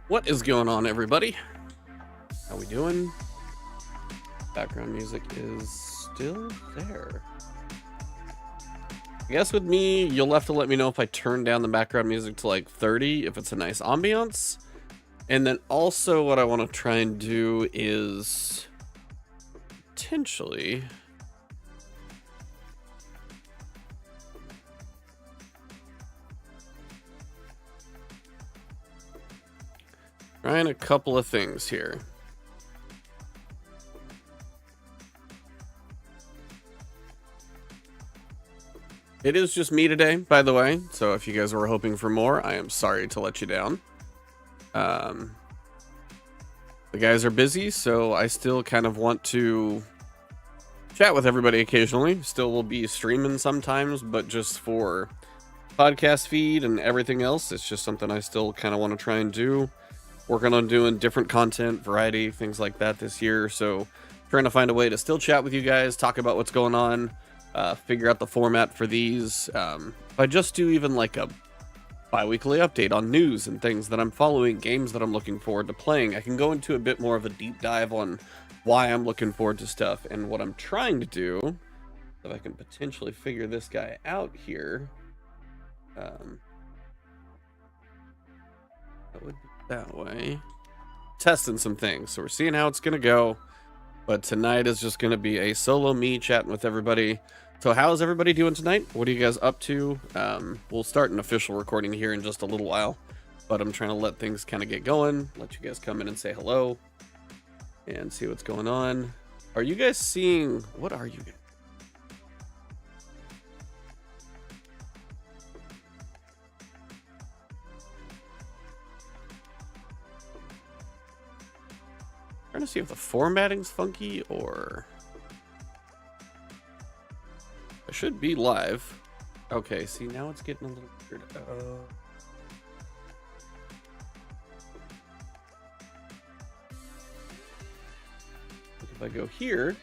What is going on, everybody? How we doing? Background music is still there. I guess with me, you'll have to let me know if I turn down the background music to like 30, if it's a nice ambiance. And then also what I want to try and do is potentially trying a couple of things here. It is just me today, by the way, so if you guys were hoping for more, I am sorry to let you down. The guys are busy, so I still kind of want to chat with everybody occasionally. Still will be streaming sometimes, but just for podcast feed and everything else, it's just something I still kind of want to try and do. Working on doing different content, variety, things like that this year, so trying to find a way to still chat with you guys, talk about what's going on, figure out the format for these. If I just do even like a bi-weekly update on news and things that I'm following, games that I'm looking forward to playing, I can go into a bit more of a deep dive on why I'm looking forward to stuff. And what I'm trying to do, if I can potentially figure this guy out here, that would be that way. Testing some things, so we're seeing how it's gonna go. But tonight is just gonna be a solo me chatting with everybody. So how's everybody doing tonight? What are you guys up to? We'll start an official recording here in just a little while, but I'm trying to let things kind of get going, let you guys come in and say hello and see what's going on. Are you guys seeing, what are you guys? Trying to see if the formatting's funky or I should be live. Okay, see, now it's getting a little weird. If I go here,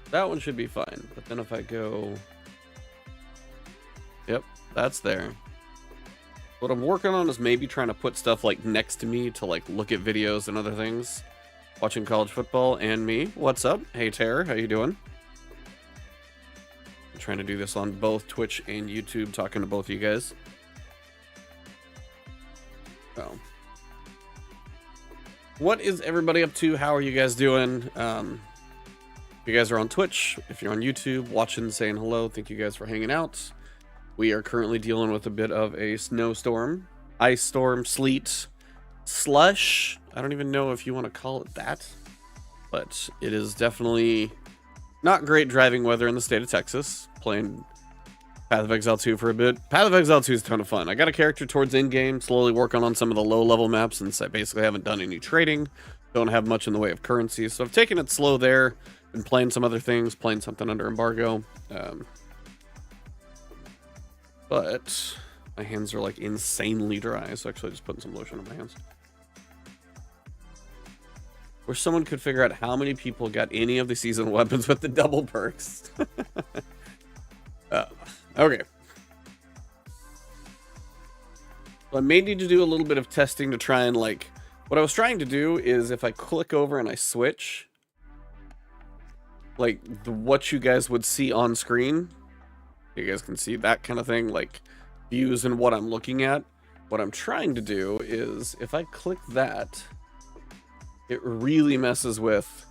that one should be fine. But then if I go, yep, that's there. What I'm working on is maybe trying to put stuff like next to me to like look at videos and other things. Watching college football and me. What's up? Hey, Tara, how you doing? I'm trying to do this on both Twitch and YouTube, talking to both of you guys. So, what is everybody up to? How are you guys doing? If you guys are on Twitch, if you're on YouTube, watching, saying hello, thank you guys for hanging out. We are currently dealing with a bit of a snowstorm, ice storm, sleet, slush. I don't even know if you want to call it that, but it is definitely not great driving weather in the state of Texas. Playing Path of Exile 2 for a bit. Path of Exile 2 is a ton of fun. I got a character towards in-game, slowly working on some of the low-level maps since I basically haven't done any trading. Don't have much in the way of currency, so I've taken it slow there. Been playing some other things, playing something under embargo. But my hands are like insanely dry, so actually just putting some lotion on my hands. Wish someone could figure out how many people got any of the seasonal weapons with the double perks. Okay. So I may need to do a little bit of testing to try and like, what I was trying to do is if I click over and I switch, like what you guys would see on screen, you guys can see that kind of thing, like views and what I'm looking at. What I'm trying to do is if I click that, it really messes with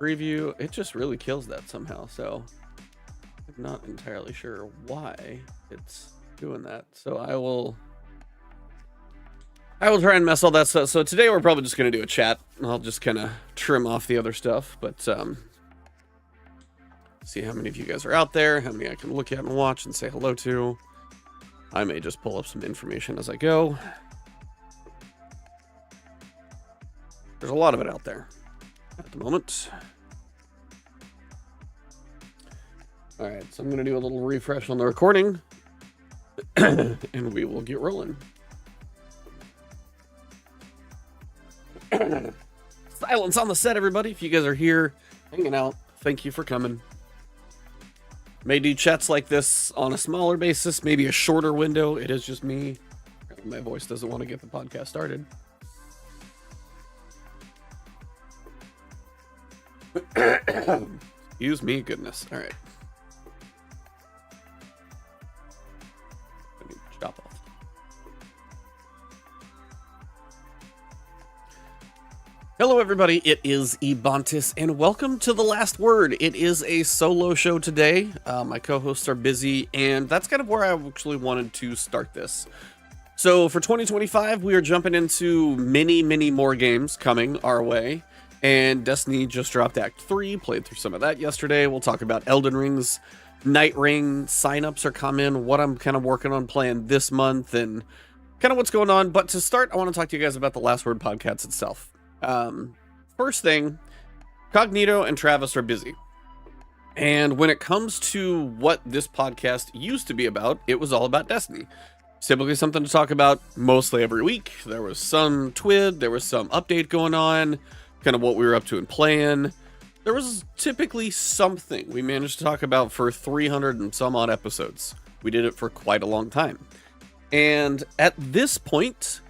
preview. It just really kills that somehow. So I'm not entirely sure why it's doing that. So I will try and mess all that stuff. So today we're probably just going to do a chat. I'll just kind of trim off the other stuff, but see how many of you guys are out there, how many I can look at and watch and say hello to. I may just pull up some information as I go. There's a lot of it out there at the moment. All right, so I'm going to do a little refresh on the recording and we will get rolling. Silence on the set, everybody. If you guys are here hanging out, thank you for coming. May do chats like this on a smaller basis, maybe a shorter window. It is just me. My voice doesn't want to get the podcast started. Excuse me, goodness. All right. I need to chop off. Hello, everybody. It is Ebontis, and welcome to The Last Word. It is a solo show today. My co-hosts are busy, and that's kind of where I actually wanted to start this. So for 2025, we are jumping into many more games coming our way. And Destiny just dropped Act 3, played through some of that yesterday. We'll talk about Elden Ring's Nightreign. Signups are coming, what I'm kind of working on playing this month, and kind of what's going on. But to start, I want to talk to you guys about the Last Word podcast itself. First thing, Cognito and Travis are busy. And when it comes to what this podcast used to be about, it was all about Destiny. Typically something to talk about mostly every week. There was some TWID, there was some update going on, kind of what we were up to and playing. There was typically something we managed to talk about for 300 and some odd episodes. We did it for quite a long time. And at this point,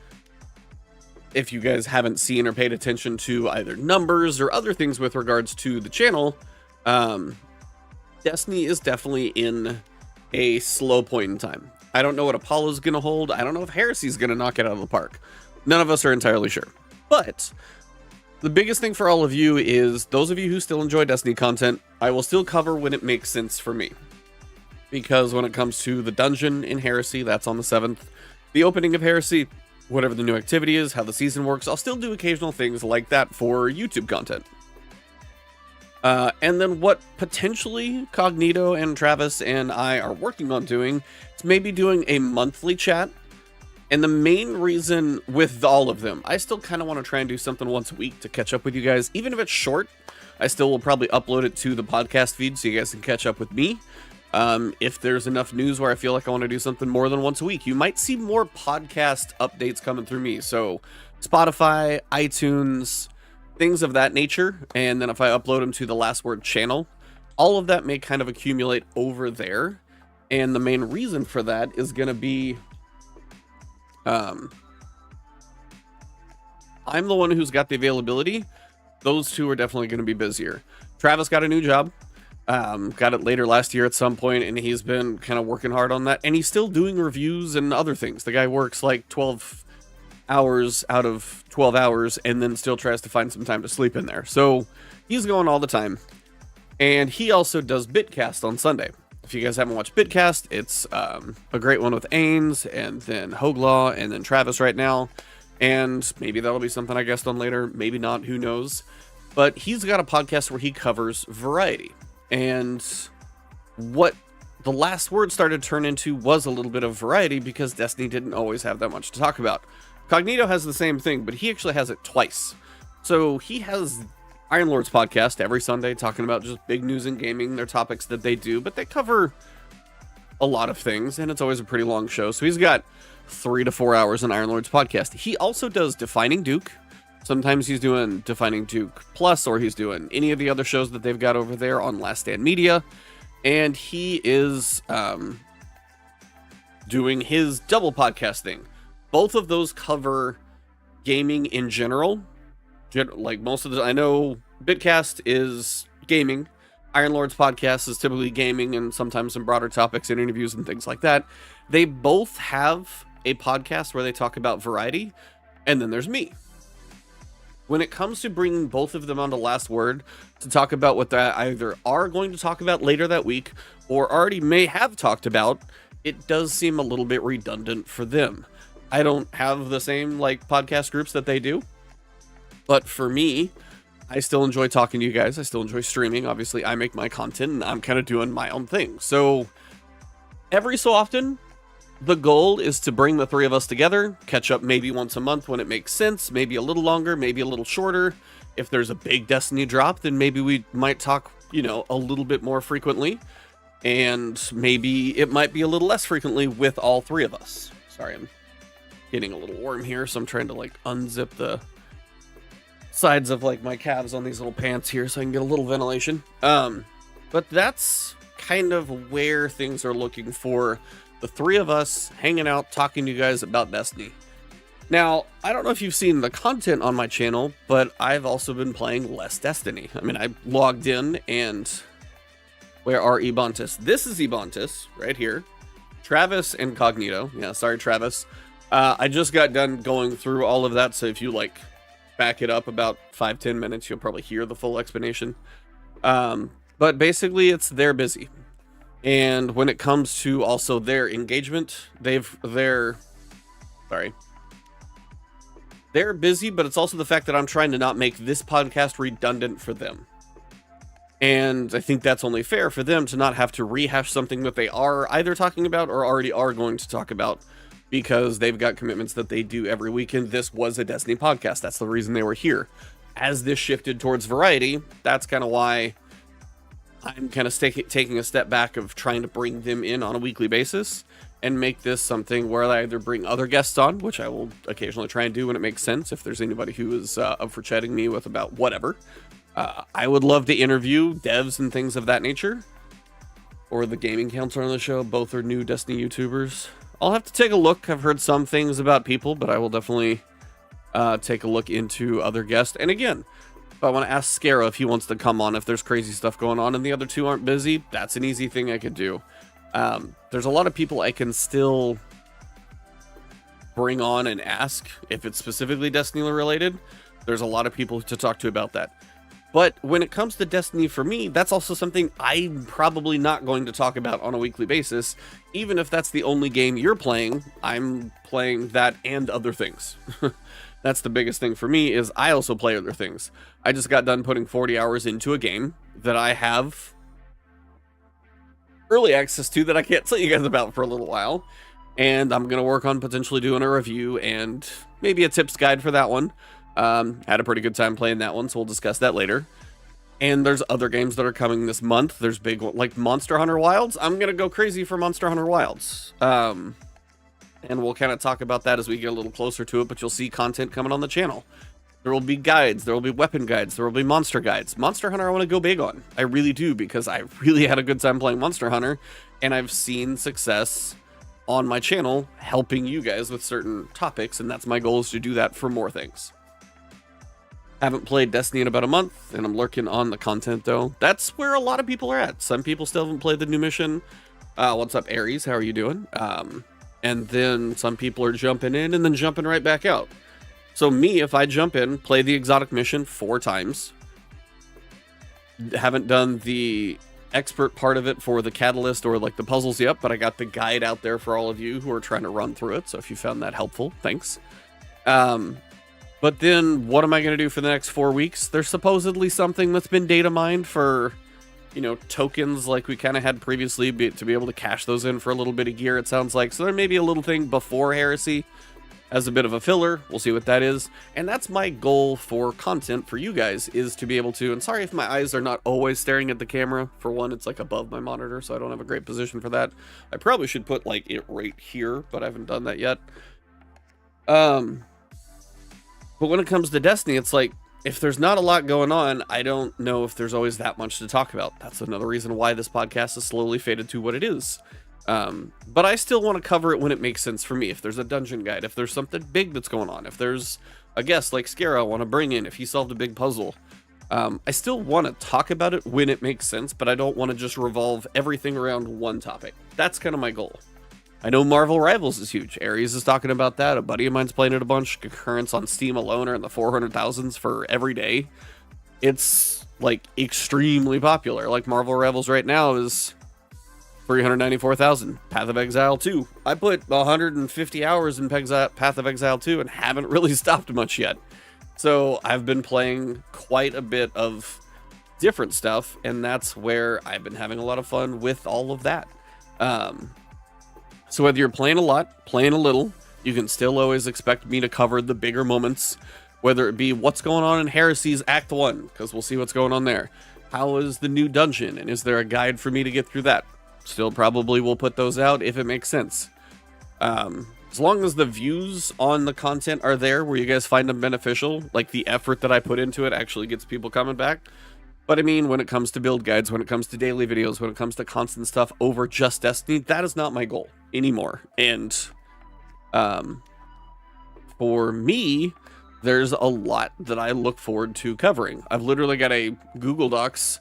if you guys haven't seen or paid attention to either numbers or other things with regards to the channel, Destiny is definitely in a slow point in time. I don't know what Apollo's going to hold. I don't know if Heresy's going to knock it out of the park. None of us are entirely sure. But the biggest thing for all of you is those of you who still enjoy Destiny content, I will still cover when it makes sense for me. Because when it comes to the dungeon in Heresy, that's on the 7th. The opening of Heresy, whatever the new activity is, how the season works, I'll still do occasional things like that for YouTube content. And then what potentially Cognito and Travis and I are working on doing is maybe doing a monthly chat. And the main reason with all of them, I still kind of want to try and do something once a week to catch up with you guys. Even if it's short, I still will probably upload it to the podcast feed so you guys can catch up with me. If there's enough news where I feel like I want to do something more than once a week, you might see more podcast updates coming through me. So Spotify, iTunes, things of that nature. And then if I upload them to the Last Word channel, all of that may kind of accumulate over there. And the main reason for that is going to be, I'm the one who's got the availability. Those two are definitely going to be busier. Travis got a new job. Got it later last year at some point, and he's been kind of working hard on that. And he's still doing reviews and other things. The guy works like 12 hours out of 12 hours and then still tries to find some time to sleep in there. So he's going all the time. And he also does Bitcast on Sunday. If you guys haven't watched Bitcast, it's a great one with Ains and then Hoglaw and then Travis right now. And maybe that'll be something I guessed on later. Maybe not. Who knows? But he's got a podcast where he covers variety. And what the Last Word started to turn into was a little bit of variety because Destiny didn't always have that much to talk about. Cognito has the same thing, but he actually has it twice. So he has Iron Lord's podcast every Sunday talking about just big news in gaming, their topics that they do, but they cover a lot of things, and it's always a pretty long show. So he's got 3 to 4 hours in Iron Lord's podcast. He also does Defining Duke. Sometimes he's doing Defining Duke Plus, or he's doing any of the other shows that they've got over there on Last Stand Media. And he is doing his double podcast thing. Both of those cover gaming in general. Like most of the, I know Bitcast is gaming. Iron Lord's podcast is typically gaming and sometimes some broader topics and interviews and things like that. They both have a podcast where they talk about variety. And then there's me. When it comes to bringing both of them onto Last Word to talk about what they either are going to talk about later that week or already may have talked about, it does seem a little bit redundant for them. I don't have the same like podcast groups that they do, but for me, I still enjoy talking to you guys. I still enjoy streaming. Obviously, I make my content and I'm kind of doing my own thing. So every so often, the goal is to bring the three of us together, catch up maybe once a month when it makes sense, maybe a little longer, maybe a little shorter. If there's a big Destiny drop, then maybe we might talk, you know, a little bit more frequently. And maybe it might be a little less frequently with all three of us. Sorry, I'm getting a little warm here, so I'm trying to like unzip the sides of like my calves on these little pants here so I can get a little ventilation. But that's kind of where things are looking for the three of us hanging out, talking to you guys about Destiny. Now, I don't know if you've seen the content on my channel, but I've also been playing less Destiny. I mean, I logged in and where are Ebontis? This is Ebontis right here. Travis and Cognito. Yeah, sorry, Travis. I just got done going through all of that, so if you like back it up about 5-10 minutes, you'll probably hear the full explanation. But basically, it's they're busy. And when it comes to also their engagement, they're busy, but it's also the fact that I'm trying to not make this podcast redundant for them. And I think that's only fair for them to not have to rehash something that they are either talking about or already are going to talk about, because they've got commitments that they do every weekend. This was a Destiny podcast. That's the reason they were here. As this shifted towards variety, that's kind of why I'm kind of taking a step back of trying to bring them in on a weekly basis and make this something where I either bring other guests on, which I will occasionally try and do when it makes sense, if there's anybody who is up for chatting me with about whatever. I would love to interview devs and things of that nature, or the gaming counselor on the show. Both are new Destiny YouTubers. I'll have to take a look. I've heard some things about people, but I will definitely take a look into other guests. And again, if I want to ask Scarra if he wants to come on, if there's crazy stuff going on and the other two aren't busy, that's an easy thing I could do. There's a lot of people I can still bring on and ask if it's specifically Destiny related. There's a lot of people to talk to about that. But when it comes to Destiny for me, that's also something I'm probably not going to talk about on a weekly basis. Even if that's the only game you're playing, I'm playing that and other things. That's the biggest thing for me, is I also play other things. I just got done putting 40 hours into a game that I have early access to that I can't tell you guys about for a little while. And I'm going to work on potentially doing a review and maybe a tips guide for that one. Had a pretty good time playing that one, so we'll discuss that later. And there's other games that are coming this month. There's big ones like Monster Hunter Wilds. I'm going to go crazy for Monster Hunter Wilds. And we'll kind of talk about that as we get a little closer to it, but you'll see content coming on the channel. There will be guides, there will be weapon guides, there will be monster guides. Monster Hunter I want to go big on. I really do, because I really had a good time playing Monster Hunter, and I've seen success on my channel helping you guys with certain topics, and that's my goal, is to do that for more things. Haven't played Destiny in about a month, and I'm lurking on the content though. That's where a lot of people are at. Some people still haven't played the new mission. What's up, Aries? How are you doing? And then some people are jumping in and then jumping right back out. So me, if I jump in, play the exotic mission 4 times, haven't done the expert part of it for the catalyst or like the puzzles yet, but I got the guide out there for all of you who are trying to run through it. So if you found that helpful, thanks. But then what am I going to do for the next 4 weeks? There's supposedly something that's been data mined for, you know, tokens like we kind of had previously, to be able to cash those in for a little bit of gear, it sounds like. So there may be a little thing before Heresy as a bit of a filler. We'll see what that is. And that's my goal for content for you guys, is to be able to, and sorry if my eyes are not always staring at the camera. For one, it's like above my monitor, so I don't have a great position for that. I probably should put like it right here, but I haven't done that yet. But when it comes to Destiny, it's like, if there's not a lot going on, I don't know if there's always that much to talk about. That's another reason why this podcast has slowly faded to what it is. But I still want to cover it when it makes sense for me. If there's a dungeon guide, if there's something big that's going on, if there's a guest like Scarra I want to bring in, if he solved a big puzzle, I still want to talk about it when it makes sense, but I don't want to just revolve everything around one topic. That's kind of my goal. I know Marvel Rivals is huge. Aries is talking about that. A buddy of mine's playing it a bunch. Concurrents on Steam alone are in the 400,000s for every day. It's like extremely popular. Like Marvel Rivals right now is 394,000. Path of Exile 2. I put 150 hours in Path of Exile 2 and haven't really stopped much yet. So I've been playing quite a bit of different stuff, and that's where I've been having a lot of fun with all of that. So whether you're playing a lot, playing a little, you can still always expect me to cover the bigger moments, whether it be what's going on in Heresy's Act 1, because we'll see what's going on there. How is the new dungeon, and is there a guide for me to get through that? Still probably will put those out if it makes sense. As long as the views on the content are there where you guys find them beneficial, like the effort that I put into it actually gets people coming back, But I mean, when it comes to build guides, when it comes to daily videos, when it comes to constant stuff over just Destiny, that is not my goal anymore. And for me, there's a lot that I look forward to covering. I've literally got a Google Docs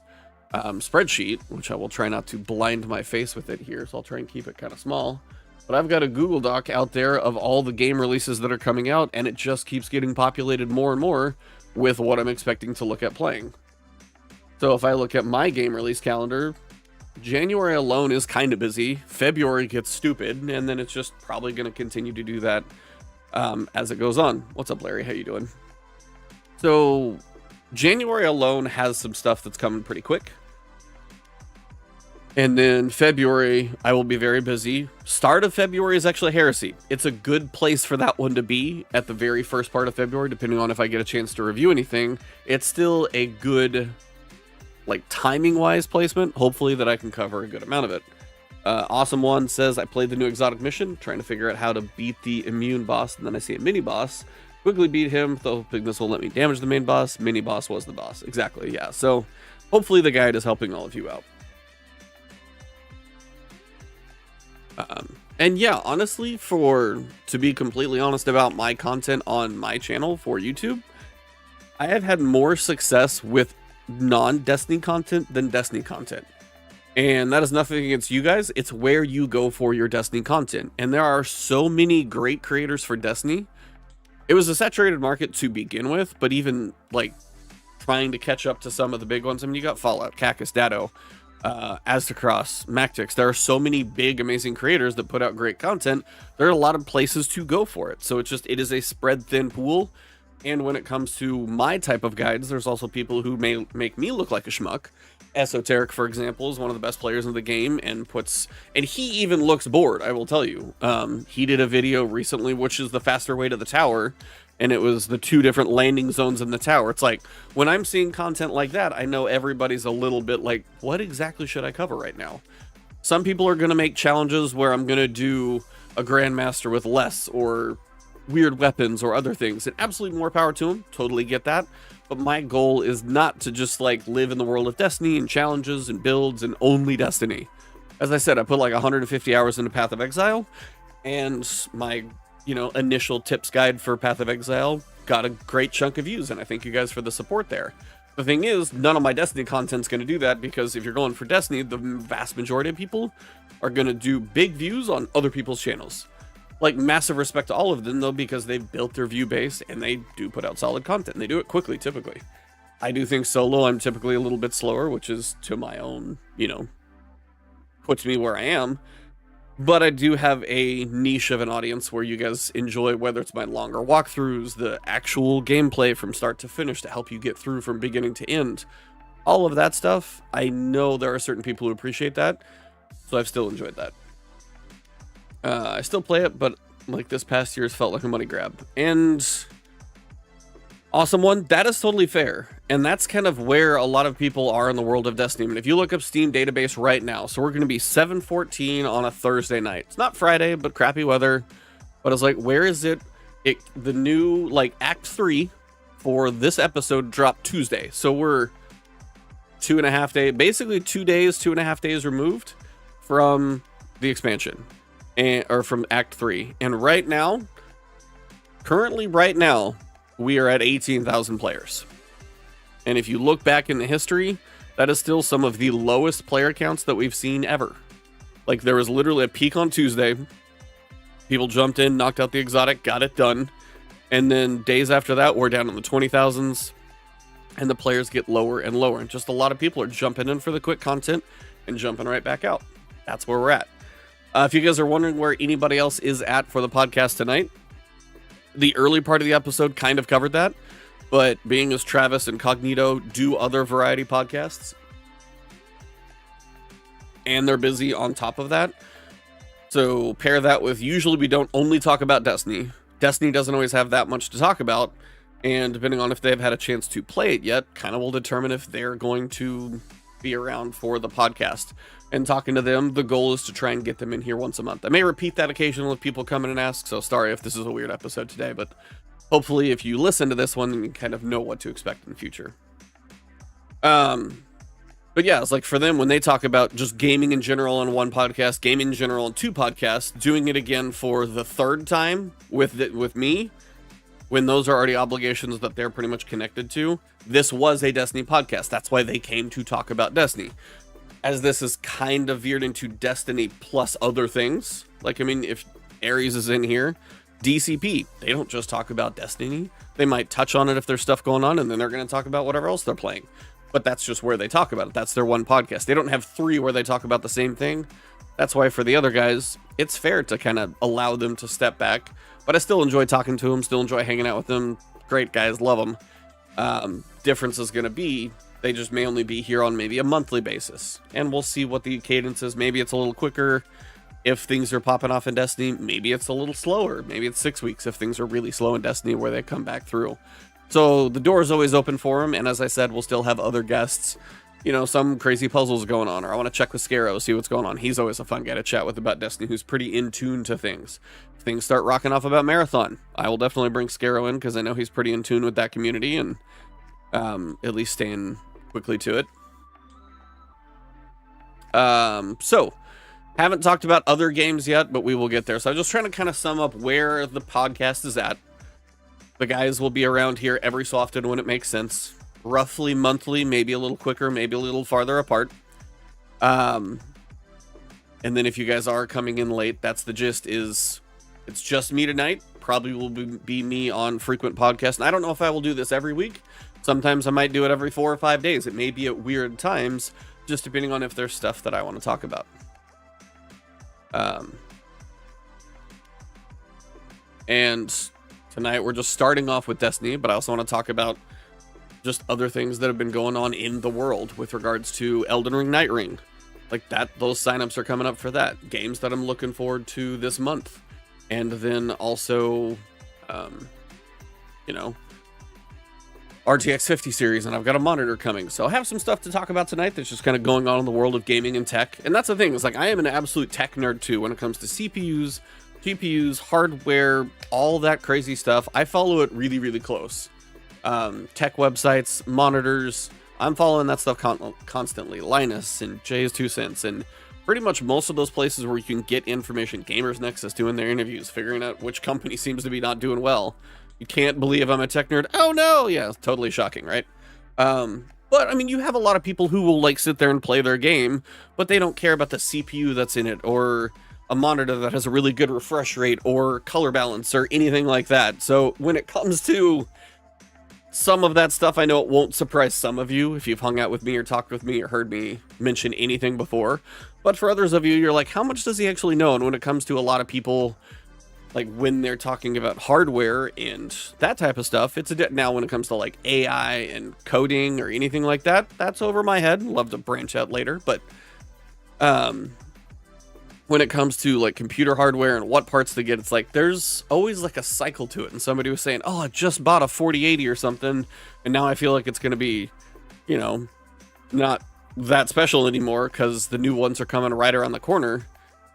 spreadsheet, which I will try not to blind my face with it here, so I'll try and keep it kind of small. But I've got a Google Doc out there of all the game releases that are coming out, and it just keeps getting populated more and more with what I'm expecting to look at playing. So if I look at my game release calendar, January alone is kind of busy. February gets stupid, and then it's just probably going to continue to do that as it goes on. What's up, Larry? How you doing? So January alone has some stuff that's coming pretty quick. And then February, I will be very busy. Start of February is actually Heresy. It's a good place for that one to be at the very first part of February, depending on if I get a chance to review anything. It's still a good, like, timing-wise placement. Hopefully that I can cover a good amount of it. Awesome One says, I played the new exotic mission, trying to figure out how to beat the immune boss, and then I see a mini-boss. Quickly beat him, though hoping this will let me damage the main boss. Mini-boss was the boss. Exactly, yeah. So hopefully the guide is helping all of you out. And yeah, honestly, to be completely honest about my content on my channel for YouTube, I have had more success with non-Destiny content than Destiny content. And that is nothing against you guys. It's where you go for your Destiny content. And there are so many great creators for Destiny. It was a saturated market to begin with, but even like trying to catch up to some of the big ones. I mean, you got Fallout, Cactus, Datto, Aztecross, Mactix. There are so many big, amazing creators that put out great content. There are a lot of places to go for it. So it is a spread thin pool. And when it comes to my type of guides, there's also people who may make me look like a schmuck. Esoteric, for example, is one of the best players in the game and he even looks bored, I will tell you. He did a video recently, which is the faster way to the tower. And it was the 2 different landing zones in the tower. It's like, when I'm seeing content like that, I know everybody's a little bit like, what exactly should I cover right now? Some people are going to make challenges where I'm going to do a Grandmaster with less or weird weapons or other things. And absolutely more power to them. Totally get that. But my goal is not to just like live in the world of Destiny and challenges and builds and only Destiny. As I said, I put like 150 hours into Path of Exile, and my initial tips guide for Path of Exile got a great chunk of views, and I thank you guys for the support there. The thing is, none of my Destiny content's going to do that, because if you're going for Destiny, the vast majority of people are going to do big views on other people's channels. Like, massive respect to all of them, though, because they've built their view base, and they do put out solid content. They do it quickly, typically. I do think solo, I'm typically a little bit slower, which is to my own, puts me where I am. But I do have a niche of an audience where you guys enjoy, whether it's my longer walkthroughs, the actual gameplay from start to finish to help you get through from beginning to end. All of that stuff, I know there are certain people who appreciate that, so I've still enjoyed that. I still play it, but like this past year's felt like a money grab. And Awesome One, that is totally fair. And that's kind of where a lot of people are in the world of Destiny. I mean, if you look up Steam database right now, so we're going to be 7/14 on a Thursday night. It's not Friday, but crappy weather. But it's like, where is it? The new, like, Act 3 for this episode dropped Tuesday. So we're 2.5 days, basically 2 days, 2.5 days removed from the expansion. Or from Act 3. And right now, currently right now, we are at 18,000 players. And if you look back in the history, that is still some of the lowest player counts that we've seen ever. Like, there was literally a peak on Tuesday. People jumped in, knocked out the exotic, got it done. And then days after that, we're down in the 20,000s. And the players get lower and lower. And just a lot of people are jumping in for the quick content and jumping right back out. That's where we're at. If you guys are wondering where anybody else is at for the podcast tonight, the early part of the episode kind of covered that. But being as Travis and Cognito do other variety podcasts, and they're busy on top of that. So pair that with, usually we don't only talk about Destiny. Destiny doesn't always have that much to talk about. And depending on if they've had a chance to play it yet, kind of will determine if they're going to be around for the podcast. And talking to them, the goal is to try and get them in here once a month. I may repeat that occasionally if people come in and ask, so sorry if this is a weird episode today, but hopefully if you listen to this one, you kind of know what to expect in the future. But yeah, it's like for them, when they talk about just gaming in general on one podcast, gaming in general on two podcasts, doing it again for the third time with me, when those are already obligations that they're pretty much connected to, this was a Destiny podcast. That's why they came to talk about Destiny. As this is kind of veered into Destiny plus other things. Like, I mean, if Ares is in here, DCP, they don't just talk about Destiny. They might touch on it if there's stuff going on, and then they're going to talk about whatever else they're playing. But that's just where they talk about it. That's their one podcast. They don't have three where they talk about the same thing. That's why for the other guys, it's fair to kind of allow them to step back. But I still enjoy talking to them, still enjoy hanging out with them. Great guys, love them. Difference is going to be, they just may only be here on maybe a monthly basis. And we'll see what the cadence is. Maybe it's a little quicker if things are popping off in Destiny. Maybe it's a little slower. Maybe it's 6 weeks if things are really slow in Destiny where they come back through. So the door is always open for them, and as I said, we'll still have other guests. You know, some crazy puzzles going on, or I want to check with Scarrow, see what's going on. He's always a fun guy to chat with about Destiny, who's pretty in tune to things. If things start rocking off about Marathon, I will definitely bring Scarrow in, because I know he's pretty in tune with that community, and at least staying quickly to it. So, haven't talked about other games yet, but we will get there. So I'm just trying to kind of sum up where the podcast is at. The guys will be around here every so often when it makes sense. Roughly monthly, maybe a little quicker, maybe a little farther apart. And then if you guys are coming in late, that's the gist, is it's just me tonight. Probably will be me on frequent podcasts. And I don't know if I will do this every week. Sometimes I might do it every 4 or 5 days. It may be at weird times, just depending on if there's stuff that I want to talk about. And tonight we're just starting off with Destiny, but I also want to talk about just other things that have been going on in the world with regards to Elden Ring Nightreign. Like that, those signups are coming up for that. Games that I'm looking forward to this month. And then also, you know, RTX 50 series, and I've got a monitor coming. So I have some stuff to talk about tonight that's just kind of going on in the world of gaming and tech. And that's the thing, is like I am an absolute tech nerd too when it comes to CPUs, GPUs, hardware, all that crazy stuff. I follow it really, really close. Tech websites, monitors, I'm following that stuff constantly. Linus and Jay's 2 cents, and pretty much most of those places where you can get information. Gamers Nexus doing their interviews, figuring out which company seems to be not doing well. You can't believe I'm a tech nerd. Oh no, yeah, totally shocking, right? But I mean, you have a lot of people who will like sit there and play their game, but they don't care about the CPU that's in it, or a monitor that has a really good refresh rate, or color balance, or anything like that. So when it comes to some of that stuff, I know it won't surprise some of you if you've hung out with me or talked with me or heard me mention anything before. But for others of you, you're like, how much does he actually know? And when it comes to a lot of people, like when they're talking about hardware and that type of stuff, it's now when it comes to like AI and coding or anything like that, that's over my head. Love to branch out later, but when it comes to like computer hardware and what parts to get, it's like there's always like a cycle to it. And somebody was saying, oh, I just bought a 4080 or something, and now I feel like it's going to be, you know, not that special anymore because the new ones are coming right around the corner.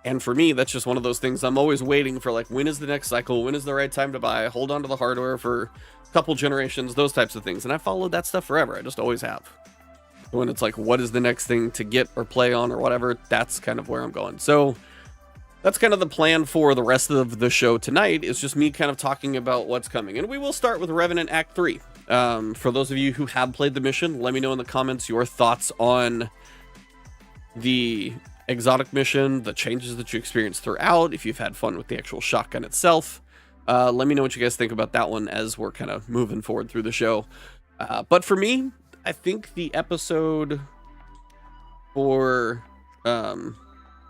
And for me, that's just one of those things. I'm always waiting for, like, when is the next cycle? When is the right time to buy? Hold on to the hardware for a couple generations, those types of things. And I followed that stuff forever. I just always have. When it's like, what is the next thing to get or play on or whatever, that's kind of where I'm going. So that's kind of the plan for the rest of the show tonight, is just me kind of talking about what's coming. And we will start with Revenant Act 3. For those of you who have played the mission, let me know in the comments your thoughts on the exotic mission, the changes that you experienced throughout, if you've had fun with the actual shotgun itself. Let me know what you guys think about that one as we're kind of moving forward through the show. But for me, I think the episode for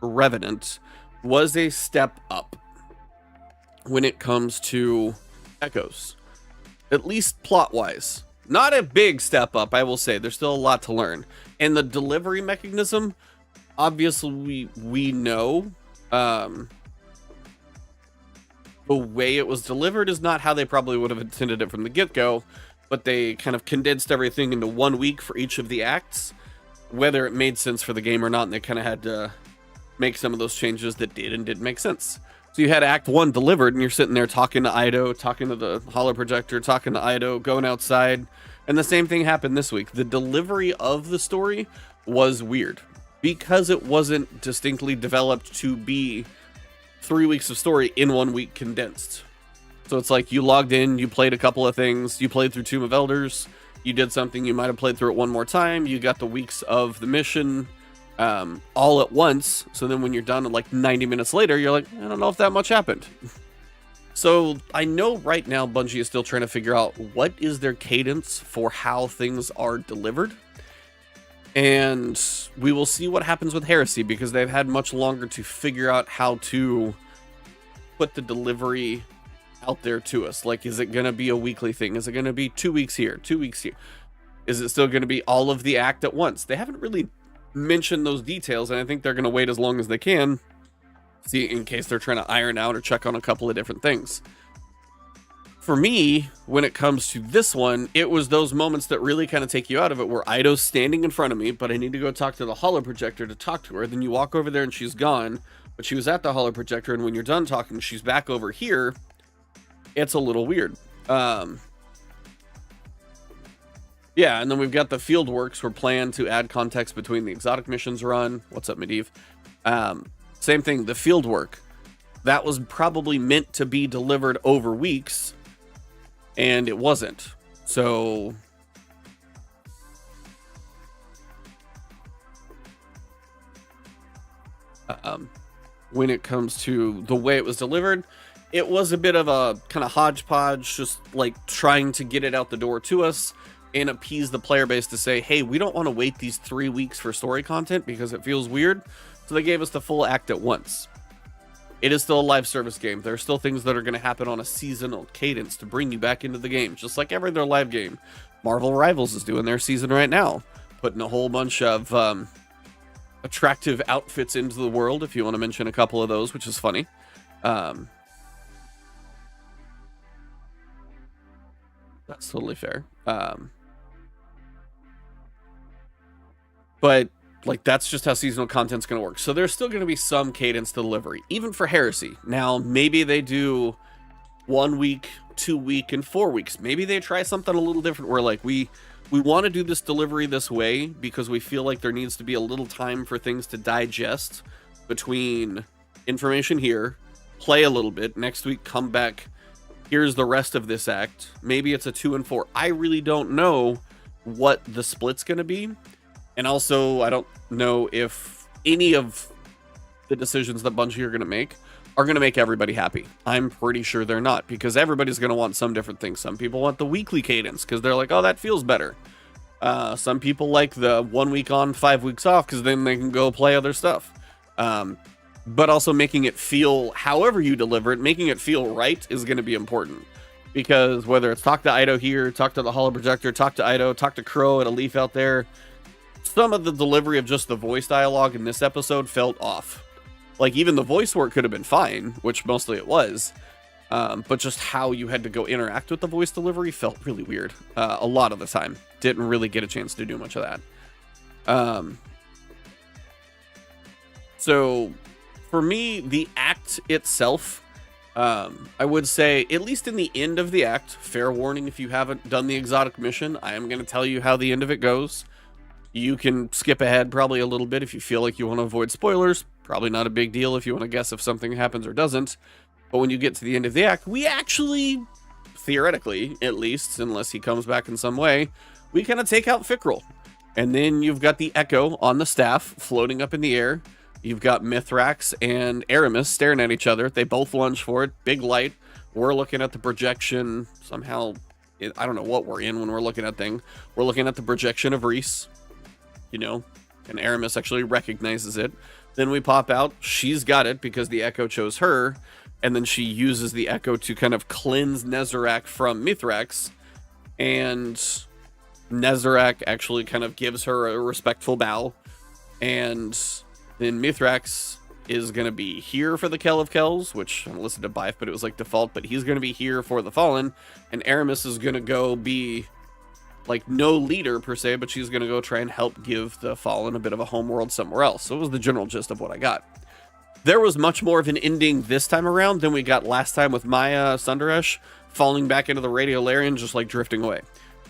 Revenant was a step up when it comes to echoes, at least plot-wise. Not a big step up, I will say. There's still a lot to learn. And the delivery mechanism, obviously we know the way it was delivered is not how they probably would have intended it from the get-go, but they kind of condensed everything into 1 week for each of the acts, whether it made sense for the game or not, and they kind of had to make some of those changes that did and didn't make sense. So you had Act 1 delivered, and you're sitting there talking to Ido, talking to the holo projector, talking to Ido, going outside, And the same thing happened this week. The delivery of the story was weird because it wasn't distinctly developed to be 3 weeks of story in 1 week condensed. So it's like you logged in, you played a couple of things, you played through Tomb of Elders, you did something, you might have played through it one more time, you got the weeks of the mission all at once. So then when you're done, like 90 minutes later, you're like, I don't know if that much happened. So I know right now Bungie is still trying to figure out what is their cadence for how things are delivered. And we will see what happens with Heresy, because they've had much longer to figure out how to put the delivery out there to us. Like, is it going to be a weekly thing? Is it going to be 2 weeks here, 2 weeks here? Is it still going to be all of the act at once? They haven't really mentioned those details, and I think they're going to wait as long as they can, see, in case they're trying to iron out or check on a couple of different things. For me, when it comes to this one, it was those moments that really kind of take you out of it, where Ido's standing in front of me, but I need to go talk to the holo projector to talk to her. Then you walk over there and she's gone, but she was at the holo projector, and when you're done talking, she's back over here. It's a little weird. Yeah, and then we've got the field works. We're planning to add context between the exotic missions run. What's up, Medivh? Same thing, the field work. That was probably meant to be delivered over weeks, and it wasn't. So when it comes to the way it was delivered, it was a bit of a kind of hodgepodge, just like trying to get it out the door to us and appease the player base to say, hey, we don't want to wait these 3 weeks for story content because it feels weird. So they gave us the full act at once. It is still a live service game. There are still things that are going to happen on a seasonal cadence to bring you back into the game, just like every other live game. Marvel Rivals is doing their season right now, putting a whole bunch of attractive outfits into the world, if you want to mention a couple of those, which is funny. That's totally fair. But like, that's just how seasonal content's going to work. So there's still going to be some cadence to delivery, even for Heresy. Now, maybe they do 1 week, 2 week, and 4 weeks. Maybe they try something a little different where like we want to do this delivery this way because we feel like there needs to be a little time for things to digest between information here, play a little bit, next week come back, here's the rest of this act. Maybe it's a 2 and 4. I really don't know what the split's going to be. And also, I don't know if any of the decisions that Bungie are going to make everybody happy. I'm pretty sure they're not, because everybody's going to want some different things. Some people want the weekly cadence because they're like, oh, that feels better. Some people like the 1 week on, 5 weeks off because then they can go play other stuff. But also making it feel, however you deliver it, making it feel right is going to be important. Because whether it's talk to Ido here, talk to the holo projector, talk to Ido, talk to Crow at a leaf out there, some of the delivery of just the voice dialogue in this episode felt off. Like, even the voice work could have been fine, which mostly it was. But just how you had to go interact with the voice delivery felt really weird. A lot of the time. Didn't really get a chance to do much of that. So, for me, the act itself, I would say, at least in the end of the act, fair warning if you haven't done the exotic mission, I am going to tell you how the end of it goes. You can skip ahead probably a little bit if you feel like you want to avoid spoilers. Probably not a big deal if you want to guess if something happens or doesn't. But when you get to the end of the act, we actually, theoretically, at least, unless he comes back in some way, we kind of take out Fickrell. And then you've got the Echo on the staff floating up in the air. You've got Mithrax and Aramis staring at each other. They both lunge for it. Big light. We're looking at the projection. Somehow, I don't know what we're in when we're looking at things. We're looking at the projection of Reese. You know, and Aramis actually recognizes it. Then we pop out. She's got it because the Echo chose her. And then she uses the Echo to kind of cleanse Nezarec from Mithrax. And Nezarec actually kind of gives her a respectful bow. And then Mithrax is going to be here for the Kell of Kells, which I listened to Bife, but it was like default. But he's going to be here for the Fallen. And Aramis is going to go be like no leader per se, but she's going to go try and help give the Fallen a bit of a homeworld somewhere else. So it was the general gist of what I got. There was much more of an ending this time around than we got last time with Maya Sundaresh falling back into the Radiolarian, just like drifting away.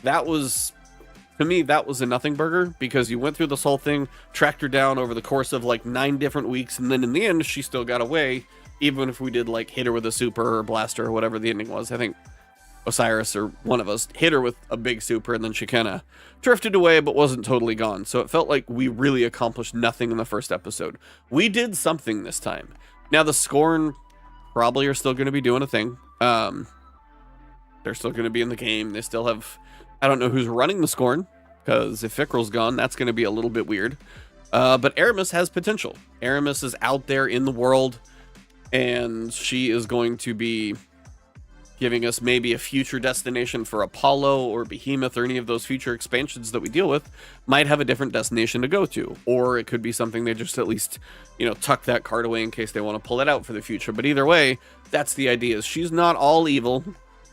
that was, to me, that was a nothing burger, because you went through this whole thing, tracked her down over the course of like 9 different weeks, and then in the end, she still got away, even if we did like hit her with a super or blaster or whatever the ending was. I think Osiris or one of us hit her with a big super, and then she kind of drifted away but wasn't totally gone. So it felt like we really accomplished nothing in the first episode. We did something this time. Now the Scorn probably are still going to be doing a thing. They're still going to be in the game. They still have, I don't know who's running the Scorn, because if Fickrel's gone, that's going to be a little bit weird. But Aramis has potential. Aramis is out there in the world, and she is going to be giving us maybe a future destination for Apollo or Behemoth, or any of those future expansions that we deal with might have a different destination to go to. Or it could be something they just at least, you know, tuck that card away in case they want to pull it out for the future. But either way, that's the idea. Is she's not all evil.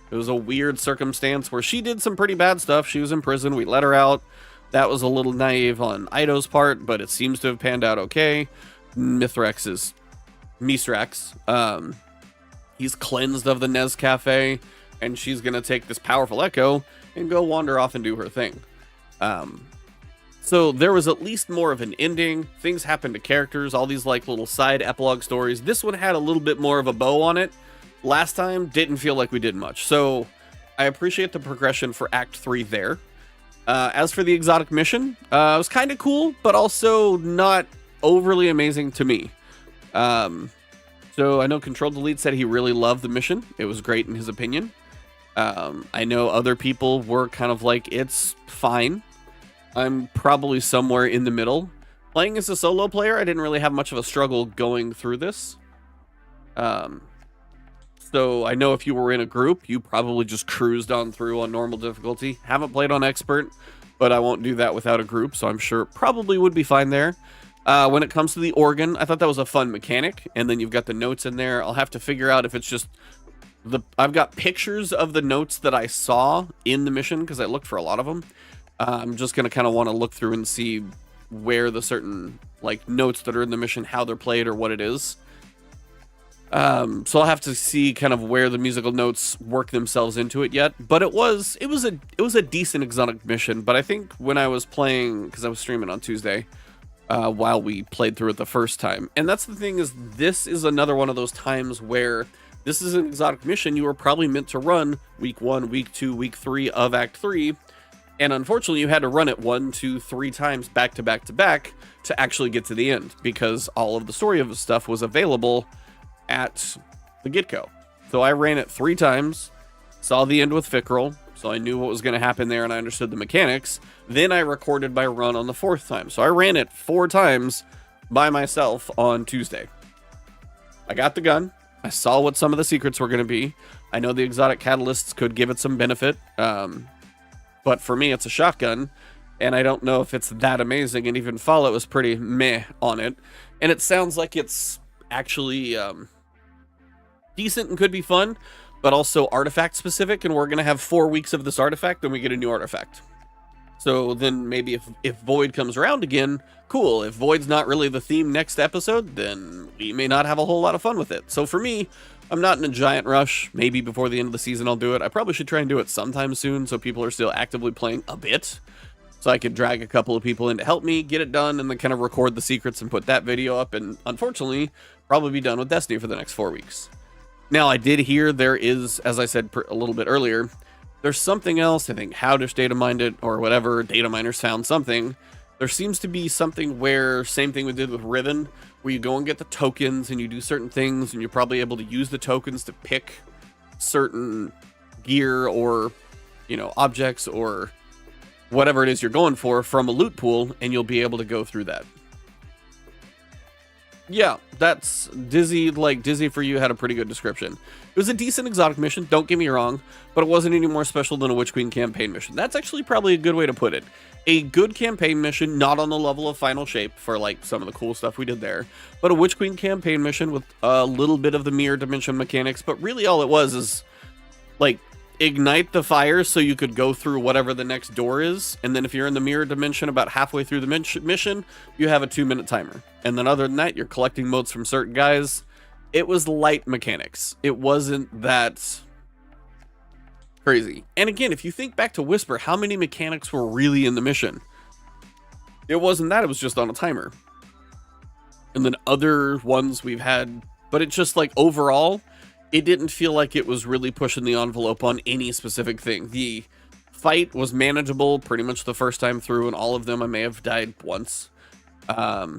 It was a weird circumstance where she did some pretty bad stuff. She was in prison. We let her out. That was a little naive on Ido's part, but it seems to have panned out okay. Misrax. He's cleansed of the Nez Cafe, and she's going to take this powerful echo and go wander off and do her thing. So there was at least more of an ending. Things happened to characters, all these like little side epilogue stories. This one had a little bit more of a bow on it. Last time didn't feel like we did much. So I appreciate the progression for Act 3 there. As for the exotic mission, it was kind of cool, but also not overly amazing to me. So I know Control Delete said he really loved the mission. It was great in his opinion. I know other people were kind of like, it's fine. I'm probably somewhere in the middle. Playing as a solo player, I didn't really have much of a struggle going through this. So I know if you were in a group, you probably just cruised on through on normal difficulty. Haven't played on expert, but I won't do that without a group, so I'm sure it probably would be fine there. When it comes to the organ, I thought that was a fun mechanic, and then you've got the notes in there. I'll have to figure out if it's just I've got pictures of the notes that I saw in the mission, because I looked for a lot of them. I'm just going to kind of want to look through and see where the certain like notes that are in the mission, how they're played or what it is. So I'll have to see kind of where the musical notes work themselves into it yet. But it was a decent exotic mission. But I think when I was playing, because I was streaming on Tuesday, while we played through it the first time. And that's the thing, is this is another one of those times where this is an exotic mission you were probably meant to run week 1, week 2, week 3 of Act 3. And unfortunately, you had to run it 1, 2, 3 times back to back to back to actually get to the end, because all of the story of the stuff was available at the get-go. So I ran it 3 times, saw the end with Fickrel, so I knew what was going to happen there and I understood the mechanics. Then I recorded my run on the 4th time. So I ran it 4 times by myself on Tuesday. I got the gun. I saw what some of the secrets were going to be. I know the exotic catalysts could give it some benefit. But for me, it's a shotgun. And I don't know if it's that amazing. And even Fallout was pretty meh on it. And it sounds like it's actually decent and could be fun, but also artifact specific, and we're going to have 4 weeks of this artifact, then we get a new artifact. So then maybe if Void comes around again, cool. If Void's not really the theme next episode, then we may not have a whole lot of fun with it. So for me, I'm not in a giant rush. Maybe before the end of the season I'll do it. I probably should try and do it sometime soon so people are still actively playing a bit. So I could drag a couple of people in to help me get it done, and then kind of record the secrets and put that video up, and unfortunately, probably be done with Destiny for the next 4 weeks. Now, I did hear there is, as I said a little bit earlier, there's something else. I think Howdish data mined it, or whatever, data miners found something. There seems to be something where, same thing we did with Riven, where you go and get the tokens, and you do certain things, and you're probably able to use the tokens to pick certain gear, or, you know, objects, or whatever it is you're going for from a loot pool, and you'll be able to go through that. Yeah, that's Dizzy. Like, Dizzy for You had a pretty good description. It was a decent exotic mission, don't get me wrong, but it wasn't any more special than a Witch Queen campaign mission. That's actually probably a good way to put it. A good campaign mission, not on the level of Final Shape for like some of the cool stuff we did there, but a Witch Queen campaign mission with a little bit of the mirror dimension mechanics, but really all it was is like ignite the fire so you could go through whatever the next door is, and then if you're in the mirror dimension about halfway through the mission, you have a 2-minute timer, and then other than that, you're collecting motes from certain guys. It was light mechanics. It wasn't that Crazy. And again, if you think back to Whisper, how many mechanics were really in the mission? It wasn't that, it was just on a timer. And then other ones we've had, but it just like overall, it didn't feel like it was really pushing the envelope on any specific thing. The fight was manageable pretty much the first time through, and all of them I may have died once. Yeah,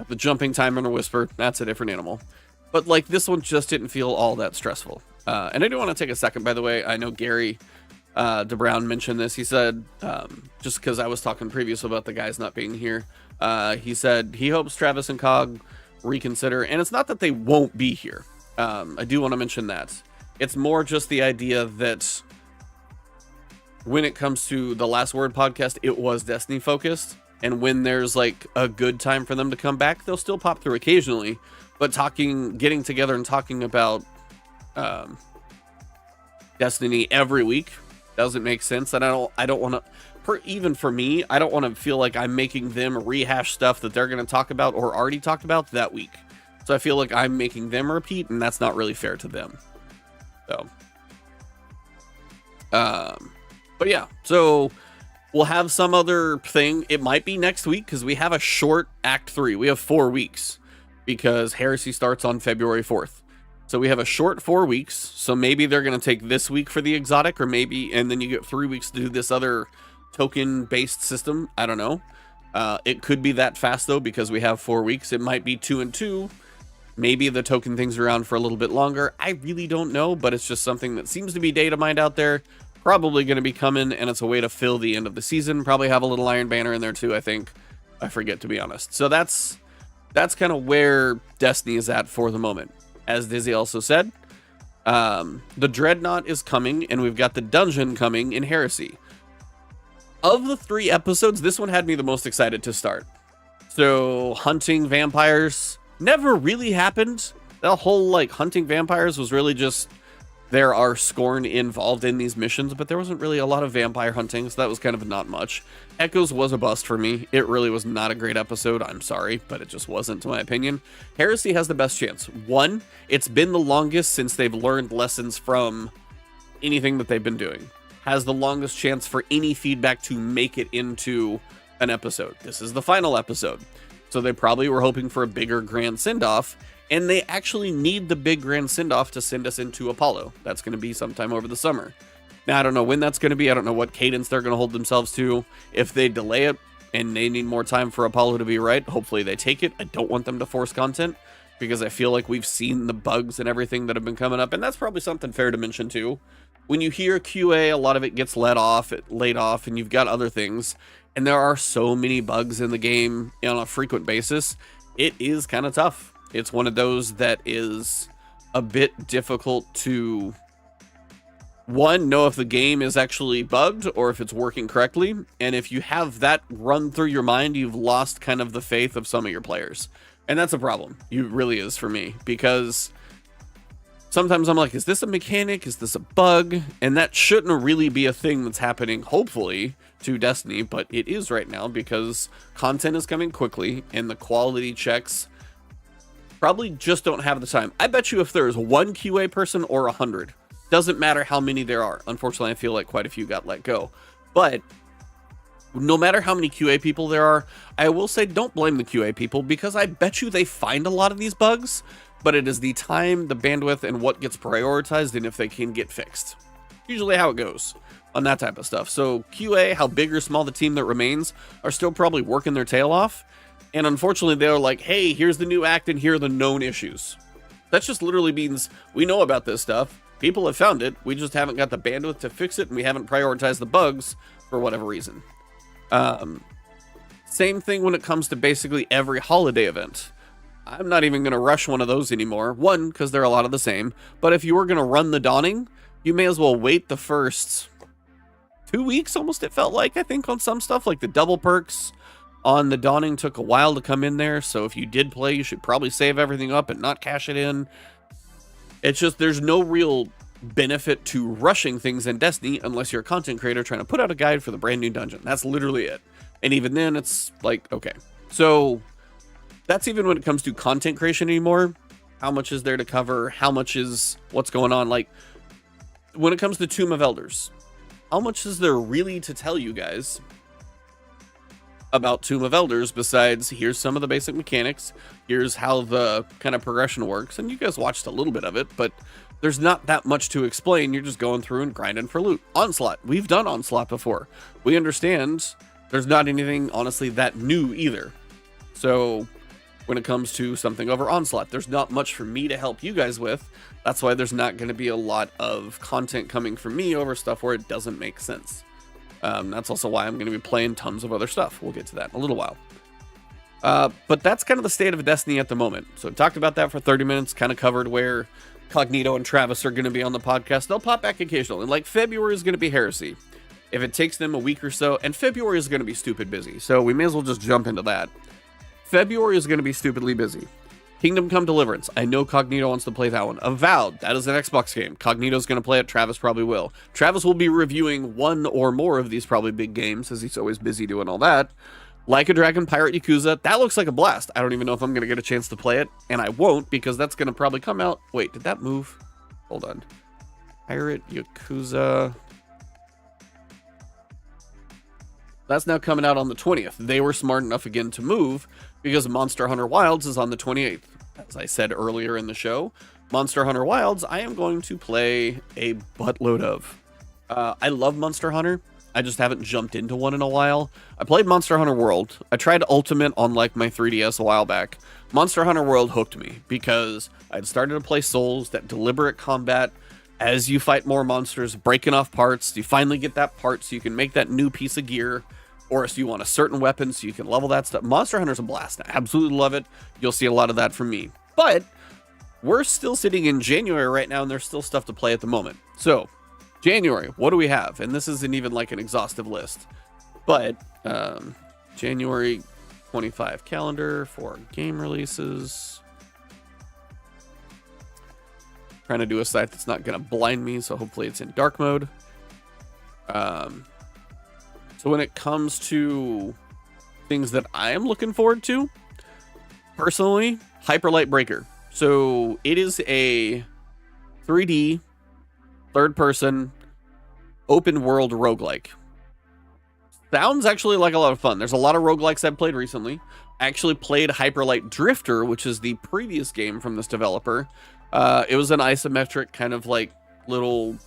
the jumping time in a Whisper, that's a different animal. But like this one just didn't feel all that stressful. And I do want to take a second, by the way. I know Gary DeBrown mentioned this. He said, just because I was talking previous about the guys not being here, he said he hopes Travis and Cog reconsider. And it's not that they won't be here. I do want to mention that. It's more just the idea that when it comes to the Last Word podcast, it was Destiny focused. And when there's like a good time for them to come back, they'll still pop through occasionally. But getting together and talking about Destiny every week doesn't make sense. And I don't want to, even for me, I don't want to feel like I'm making them rehash stuff that they're going to talk about or already talked about that week. So I feel like I'm making them repeat, and that's not really fair to them. So, but yeah, so we'll have some other thing. It might be next week because we have a short Act 3. We have 4 weeks because Heresy starts on February 4th. So we have a short 4 weeks. So maybe they're going to take this week for the exotic, or maybe, and then you get 3 weeks to do this other token-based system. I don't know. It could be that fast though, because we have 4 weeks. It might be 2 and 2. Maybe the token thing's around for a little bit longer. I really don't know, but it's just something that seems to be data mined out there. Probably going to be coming, and it's a way to fill the end of the season. Probably have a little Iron Banner in there too, I think. I forget, to be honest. So that's kind of where Destiny is at for the moment. As Dizzy also said, the Dreadnought is coming, and we've got the dungeon coming in Heresy. Of the 3 episodes, this one had me the most excited to start. So hunting vampires never really happened. The whole like hunting vampires was really just there are Scorn involved in these missions, but there wasn't really a lot of vampire hunting, so that was kind of not much. Echoes was a bust for me. It really was not a great episode. I'm sorry, but it just wasn't, to my opinion. Heresy has the best chance. 1, it's been the longest since they've learned lessons from anything that they've been doing. Has the longest chance for any feedback to make it into an episode. This is the final episode. So they probably were hoping for a bigger grand send-off, and they actually need the big grand send-off to send us into Apollo. That's going to be sometime over the summer. Now, I don't know when that's going to be. I don't know what cadence they're going to hold themselves to. If they delay it and they need more time for Apollo to be right, hopefully they take it. I don't want them to force content, because I feel like we've seen the bugs and everything that have been coming up, and that's probably something fair to mention too. When you hear QA, a lot of it gets laid off, and you've got other things, and there are so many bugs in the game on a frequent basis. It is kind of tough. It's one of those that is a bit difficult to, one, know if the game is actually bugged or if it's working correctly. And if you have that run through your mind, you've lost kind of the faith of some of your players. And that's a problem. It really is for me, because sometimes I'm like, is this a mechanic? Is this a bug? And that shouldn't really be a thing that's happening, hopefully, to Destiny, but it is right now because content is coming quickly and the quality checks probably just don't have the time. I bet you if there's 1 QA person or 100, doesn't matter how many there are. Unfortunately, I feel like quite a few got let go. But no matter how many QA people there are, I will say don't blame the QA people, because I bet you they find a lot of these bugs, but it is the time, the bandwidth, and what gets prioritized and if they can get fixed. Usually how it goes on that type of stuff. So QA, how big or small the team that remains, are still probably working their tail off. And unfortunately, they're like, hey, here's the new act and here are the known issues. That just literally means we know about this stuff. People have found it. We just haven't got the bandwidth to fix it, and we haven't prioritized the bugs for whatever reason. Same thing when it comes to basically every holiday event. I'm not even going to rush one of those anymore. 1, because they're a lot of the same. But if you were going to run the Dawning, you may as well wait the first 2 weeks, almost, it felt like, I think, on some stuff. Like the double perks on the Dawning took a while to come in there. So if you did play, you should probably save everything up and not cash it in. It's just, there's no real benefit to rushing things in Destiny unless you're a content creator trying to put out a guide for the brand new dungeon. That's literally it. And even then, it's like, okay. So that's even when it comes to content creation anymore. How much is there to cover? How much is what's going on? Like, when it comes to Tomb of Elders, how much is there really to tell you guys about Tomb of Elders besides here's some of the basic mechanics, here's how the kind of progression works, and you guys watched a little bit of it, but there's not that much to explain. You're just going through and grinding for loot. Onslaught, we've done Onslaught before. We understand there's not anything honestly that new either. So when it comes to something over Onslaught, there's not much for me to help you guys with. That's why there's not going to be a lot of content coming from me over stuff where it doesn't make sense. That's also why I'm going to be playing tons of other stuff. We'll get to that in a little while. But that's kind of the state of Destiny at the moment. So I talked about that for 30 minutes, kind of covered where Cognito and Travis are going to be on the podcast. They'll pop back occasionally. Like February is going to be Heresy. If it takes them a week or so, and February is going to be stupid busy. So we may as well just jump into that. February is going to be stupidly busy. Kingdom Come Deliverance. I know Cognito wants to play that one. Avowed. That is an Xbox game. Cognito's going to play it. Travis probably will. Travis will be reviewing one or more of these probably big games, as he's always busy doing all that. Like a Dragon Pirate Yakuza. That looks like a blast. I don't even know if I'm going to get a chance to play it, and I won't because that's going to probably come out. Wait, did that move? Hold on. Pirate Yakuza. That's now coming out on the 20th. They were smart enough again to move because Monster Hunter Wilds is on the 28th. As I said earlier in the show, Monster Hunter Wilds, I am going to play a buttload of. I love Monster Hunter. I just haven't jumped into one in a while. I played Monster Hunter World. I tried Ultimate on like my 3DS a while back. Monster Hunter World hooked me because I'd started to play Souls, that deliberate combat. As you fight more monsters, breaking off parts, you finally get that part so you can make that new piece of gear. Or if you want a certain weapon so you can level that stuff. Monster Hunter's a blast. I absolutely love it. You'll see a lot of that from me. But we're still sitting in January right now, and there's still stuff to play at the moment. So, January, what do we have? And this isn't even like an exhaustive list. But, January 25 calendar for game releases. Trying to do a site that's not going to blind me, so hopefully it's in dark mode. So when it comes to things that I am looking forward to, personally, Hyperlight Breaker. So it is a 3D, third-person, open-world roguelike. Sounds actually like a lot of fun. There's a lot of roguelikes I've played recently. I actually played Hyperlight Drifter, which is the previous game from this developer. It was an isometric kind of like little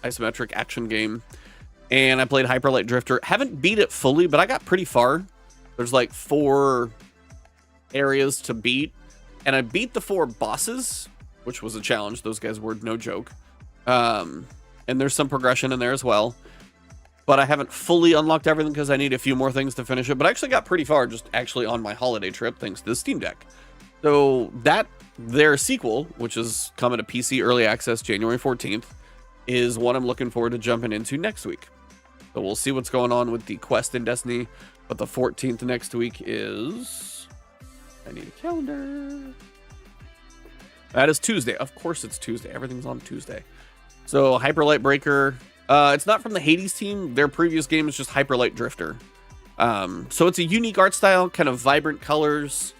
isometric action game. And I played Hyperlight Drifter. Haven't beat it fully, but I got pretty far. There's like 4 areas to beat. And I beat the 4 bosses, which was a challenge. Those guys were no joke. And there's some progression in there as well. But I haven't fully unlocked everything because I need a few more things to finish it. But I actually got pretty far just actually on my holiday trip thanks to the Steam Deck. So that, their sequel, which is coming to PC Early Access January 14th, is what I'm looking forward to jumping into next week. So we'll see what's going on with the quest in Destiny. But the 14th next week is... I need a calendar. That is Tuesday. Of course it's Tuesday. Everything's on Tuesday. So Hyperlight Breaker. It's not from the Hades team. Their previous game is just Hyperlight Drifter. So it's a unique art style, kind of vibrant colors.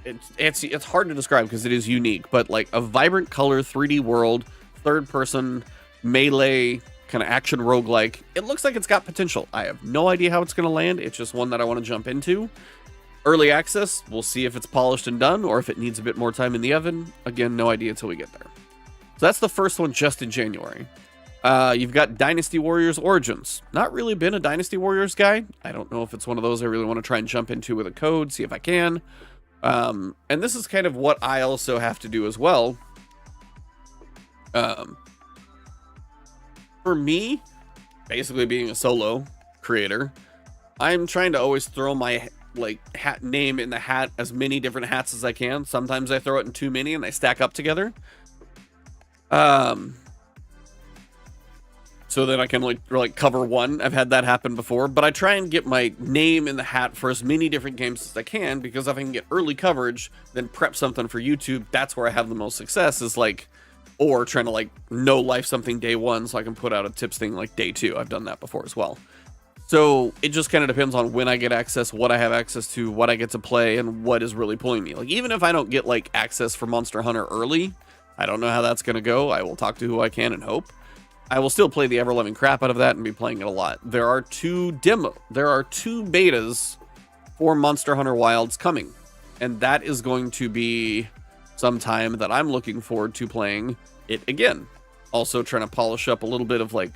It's hard to describe because it is unique, but like a vibrant color 3D world, third person melee kind of action roguelike. It looks like it's got potential. I have no idea how it's going to land. It's just one that I want to jump into. Early access, we'll see if it's polished and done or if it needs a bit more time in the oven. Again, no idea until we get there. So that's the first one just in January. You've got Dynasty Warriors Origins. Not really been a Dynasty Warriors guy. I don't know if it's one of those I really want to try and jump into with a code, see if I can. And this is kind of what I also have to do as well. For me, basically being a solo creator, I'm trying to always throw my hat name in the hat, as many different hats as I can. Sometimes I throw it in too many and they stack up together. So that I can like cover one. I've had that happen before, but I try and get my name in the hat for as many different games as I can, because if I can get early coverage, then prep something for YouTube, that's where I have the most success, is like, or trying to like no life something day one so I can put out a tips thing like day 2. I've done that before as well. So it just kind of depends on when I get access, what I have access to, what I get to play, and what is really pulling me. Like even if I don't get like access for Monster Hunter early, I don't know how that's going to go. I will talk to who I can and hope. I will still play the ever-loving crap out of that and be playing it a lot. There are two betas for Monster Hunter Wilds coming, and that is going to be some time that I'm looking forward to playing it again. Also trying to polish up a little bit of like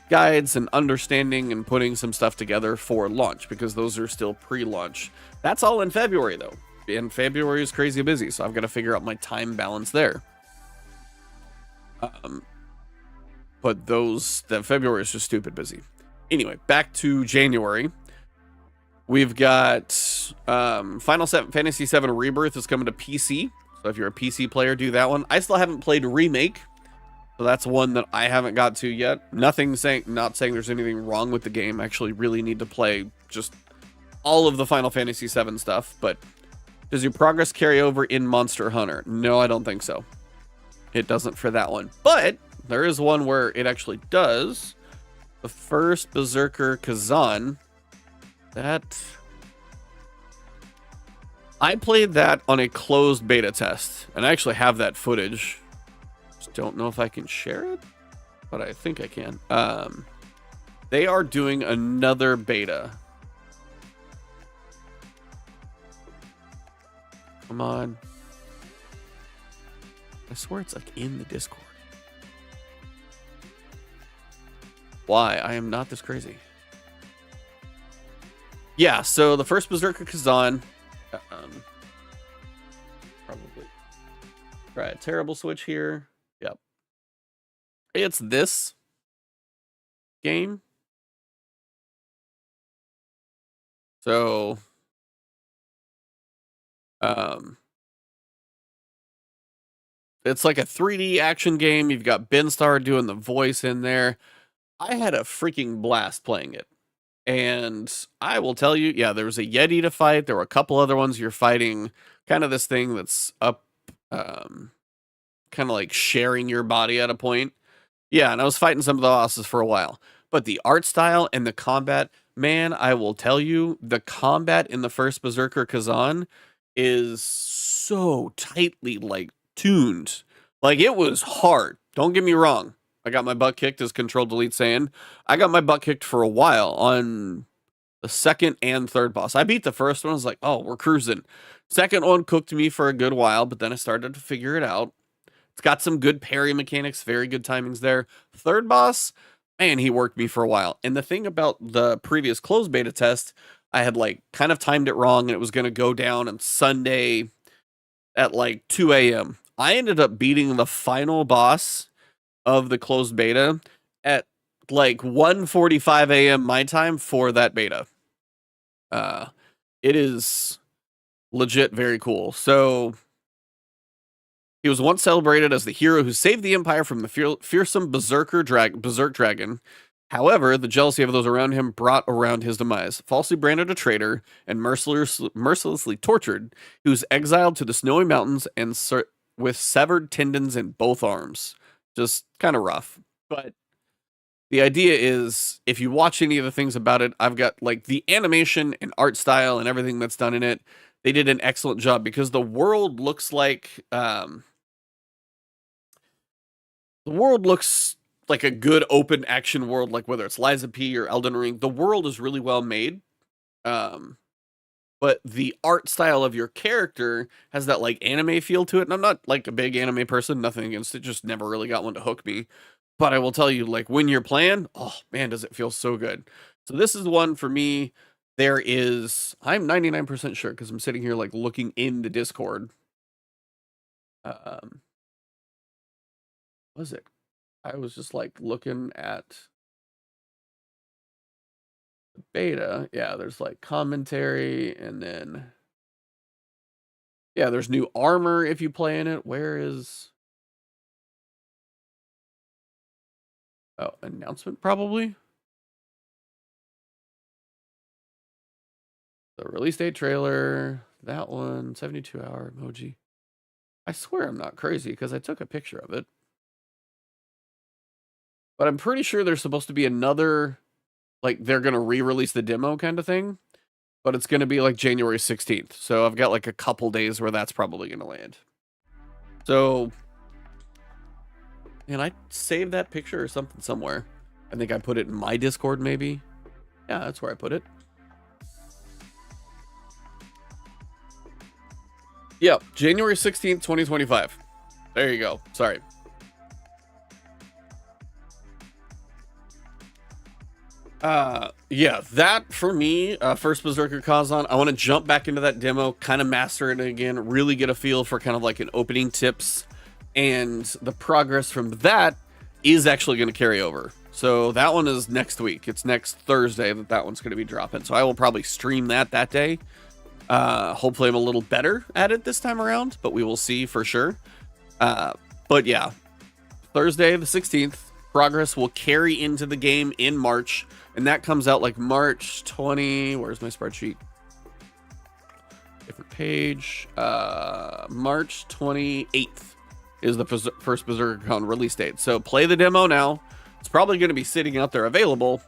guides and understanding and putting some stuff together for launch, because those are still pre-launch. That's all in February though, and February is crazy busy, so I've got to figure out my time balance there. But that February is just stupid busy. Anyway, back to January. We've got Final Fantasy VII Rebirth is coming to PC. So if you're a PC player, do that one. I still haven't played Remake, so that's one that I haven't got to yet. Not saying there's anything wrong with the game. I actually really need to play just all of the Final Fantasy VII stuff. But does your progress carry over in Monster Hunter? No, I don't think so. It doesn't for that one. But there is one where it actually does. The first Berserker Kazan. That... I played that on a closed beta test, and I actually have that footage. Just don't know if I can share it, but I think I can. They are doing another beta. Come on. I swear it's like in the Discord. Why? I am not this crazy. Yeah, so the first Berserker Kazan... probably try a terrible switch here. Yep. It's this game. So it's like a 3D action game. You've got Ben Starr doing the voice in there. I had a freaking blast playing it. And I will tell you, yeah, there was a Yeti to fight. There were a couple other ones. You're fighting kind of this thing that's up, kind of like sharing your body at a point. Yeah, and I was fighting some of the bosses for a while. But the art style and the combat, man, I will tell you, the combat in the first Berserker Kazan is so tightly, like, tuned. Like, it was hard. Don't get me wrong. I got my butt kicked, as Control-Delete saying. I got my butt kicked for a while on the second and third boss. I beat the first one. I was like, oh, we're cruising. Second one cooked me for a good while, but then I started to figure it out. It's got some good parry mechanics, very good timings there. Third boss, man, he worked me for a while. And the thing about the previous closed beta test, I had like kind of timed it wrong, and it was going to go down on Sunday at like 2 a.m. I ended up beating the final boss of the closed beta at like 1:45 a.m. my time for that beta. It is legit very cool. So he was once celebrated as the hero who saved the Empire from the fearsome Berserk Dragon. However, the jealousy of those around him brought around his demise. Falsely branded a traitor and mercilessly tortured, he was exiled to the snowy mountains and with severed tendons in both arms. Just kind of rough. But the idea is, if you watch any of the things about it, I've got like the animation and art style and everything that's done in it. They did an excellent job because the world looks like a good open action world, like whether it's Lies of P or Elden Ring. The world is really well made. But the art style of your character has that like anime feel to it. And I'm not like a big anime person, nothing against it, just never really got one to hook me. But I will tell you, like when you're playing, oh man, does it feel so good. So this is one for me. I'm 99% sure because I'm sitting here like looking in the Discord. Was it? I was just like looking at the beta. Yeah, there's like commentary, and then yeah, there's new armor if you play in it. Where is... Oh, announcement probably? The release date trailer, that one, 72-hour emoji. I swear I'm not crazy because I took a picture of it. But I'm pretty sure there's supposed to be another, like they're going to re-release the demo kind of thing. But it's going to be like January 16th. So I've got like a couple days where that's probably going to land. So And I saved that picture or something somewhere. I think I put it in my Discord, maybe. Yeah, that's where I put it. Yep, January 16th, 2025. There you go. Sorry. Yeah, that for me, first Berserker Kazan, I want to jump back into that demo, kind of master it again, really get a feel for kind of like an opening tips, and the progress from that is actually going to carry over. So that one is next week. It's next Thursday that one's going to be dropping. So I will probably stream that day. Hopefully I'm a little better at it this time around, but we will see for sure. But yeah, Thursday the 16th, progress will carry into the game in March, and that comes out like March 20. Where's my spreadsheet? Different page. March 28th is the first BerserkerCon release date. So play the demo now. It's probably going to be sitting out there available,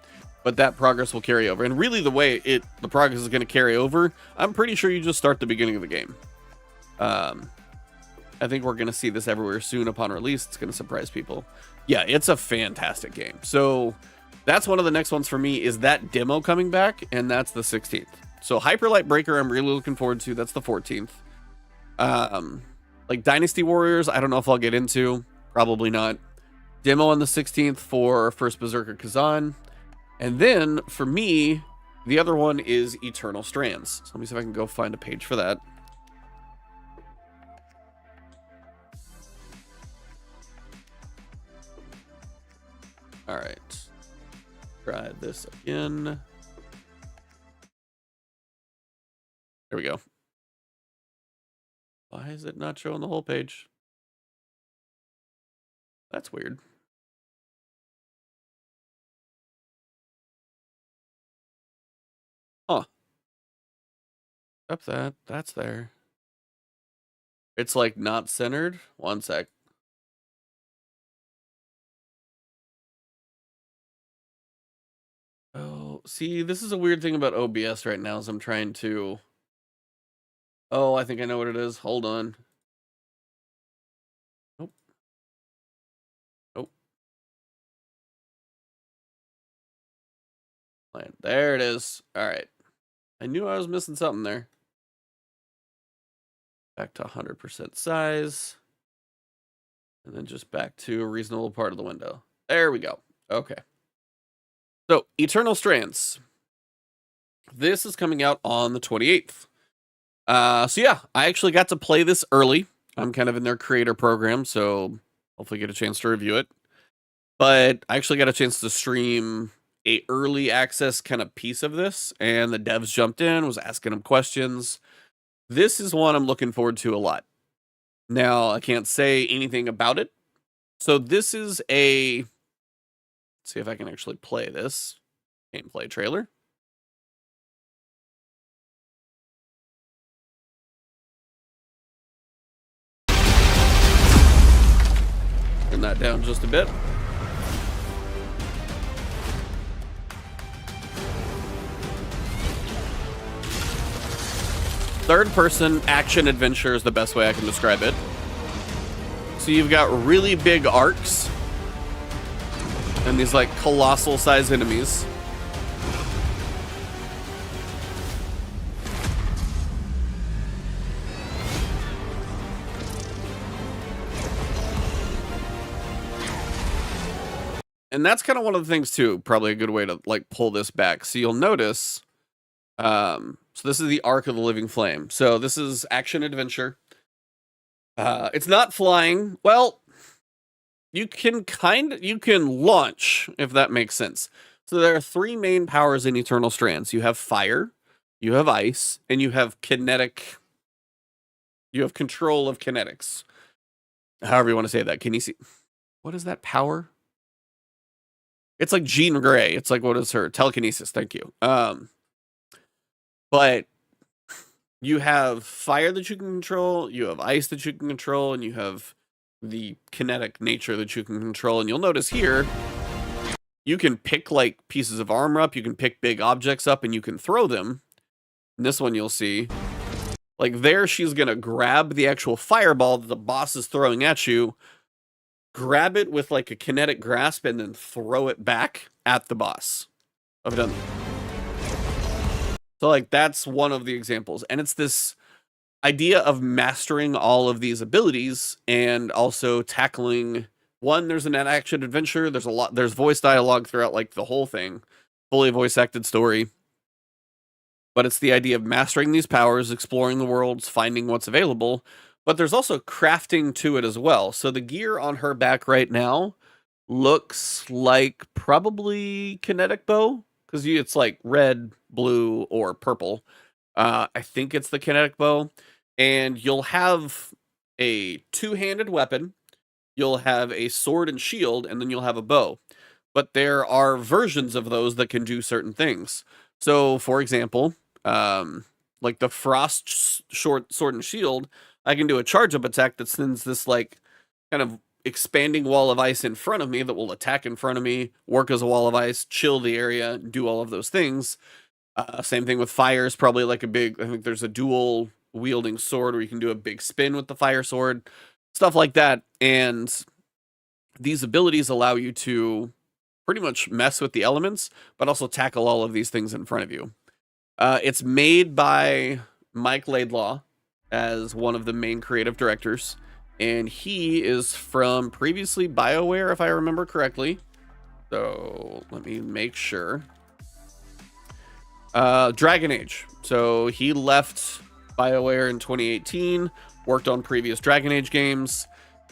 but that progress will carry over. And really the way the progress is going to carry over, I'm pretty sure you just start the beginning of the game. I think we're going to see this everywhere soon upon release. It's going to surprise people. Yeah, it's a fantastic game. So that's one of the next ones for me, is that demo coming back, and that's the 16th. So Hyperlight Breaker, I'm really looking forward to. That's the 14th. Like Dynasty Warriors, I don't know if I'll get into. Probably not. Demo on the 16th for first Berserker Kazan. And then, for me, the other one is Eternal Strands. So let me see if I can go find a page for that. All right. Try this again. There we go. Why is it not showing the whole page? That's weird. Huh. Up that. That's there. It's like not centered. One sec. Oh, see, this is a weird thing about OBS right now, is I'm trying to... Oh, I think I know what it is. Hold on. Nope. Nope. There it is. All right. I knew I was missing something there. Back to 100% size. And then just back to a reasonable part of the window. There we go. Okay. So, Eternal Strands. This is coming out on the 28th. So yeah, I actually got to play this early. I'm kind of in their creator program, so hopefully get a chance to review it. But I actually got a chance to stream a early access kind of piece of this, and the devs jumped in, was asking them questions. This is one I'm looking forward to a lot. Now, I can't say anything about it. So this is a... Let's see if I can actually play this gameplay trailer. Turn that down just a bit. Third-person action adventure is the best way I can describe it. So you've got really big arcs and these like colossal size enemies. And that's kind of one of the things too, probably a good way to like pull this back. So you'll notice, so this is the Arc of the Living Flame. So this is action adventure. It's not flying. Well, you can launch, if that makes sense. So there are three main powers in Eternal Strands. You have fire, you have ice, and you have kinetic. You have control of kinetics. However you want to say that. Can you see? What is that power? It's like Jean Grey. It's like, what is her? Telekinesis. Thank you. But you have fire that you can control, you have ice that you can control, and you have the kinetic nature that you can control. And you'll notice here, you can pick like pieces of armor up, you can pick big objects up, and you can throw them. In this one, you'll see, like there, she's going to grab the actual fireball that the boss is throwing at you, grab it with like a kinetic grasp and then throw it back at the boss of done. So like that's one of the examples, and it's this idea of mastering all of these abilities and also tackling one. There's an action adventure. There's voice dialogue throughout like the whole thing, fully voice acted story. But it's the idea of mastering these powers, exploring the worlds, finding what's available. But there's also crafting to it as well. So the gear on her back right now looks like probably kinetic bow, because it's like red, blue, or purple. I think it's the kinetic bow. And you'll have a two-handed weapon. You'll have a sword and shield, and then you'll have a bow. But there are versions of those that can do certain things. So, for example, like the frost short sword and shield, I can do a charge up attack that sends this like kind of expanding wall of ice in front of me that will attack in front of me, work as a wall of ice, chill the area, do all of those things. Same thing with fire is probably like I think there's a dual wielding sword where you can do a big spin with the fire sword, stuff like that. And these abilities allow you to pretty much mess with the elements, but also tackle all of these things in front of you. It's made by Mike Laidlaw as one of the main creative directors, and he is from previously BioWare, if I remember correctly. So let me make sure. Dragon Age. So he left BioWare in 2018, worked on previous Dragon Age games,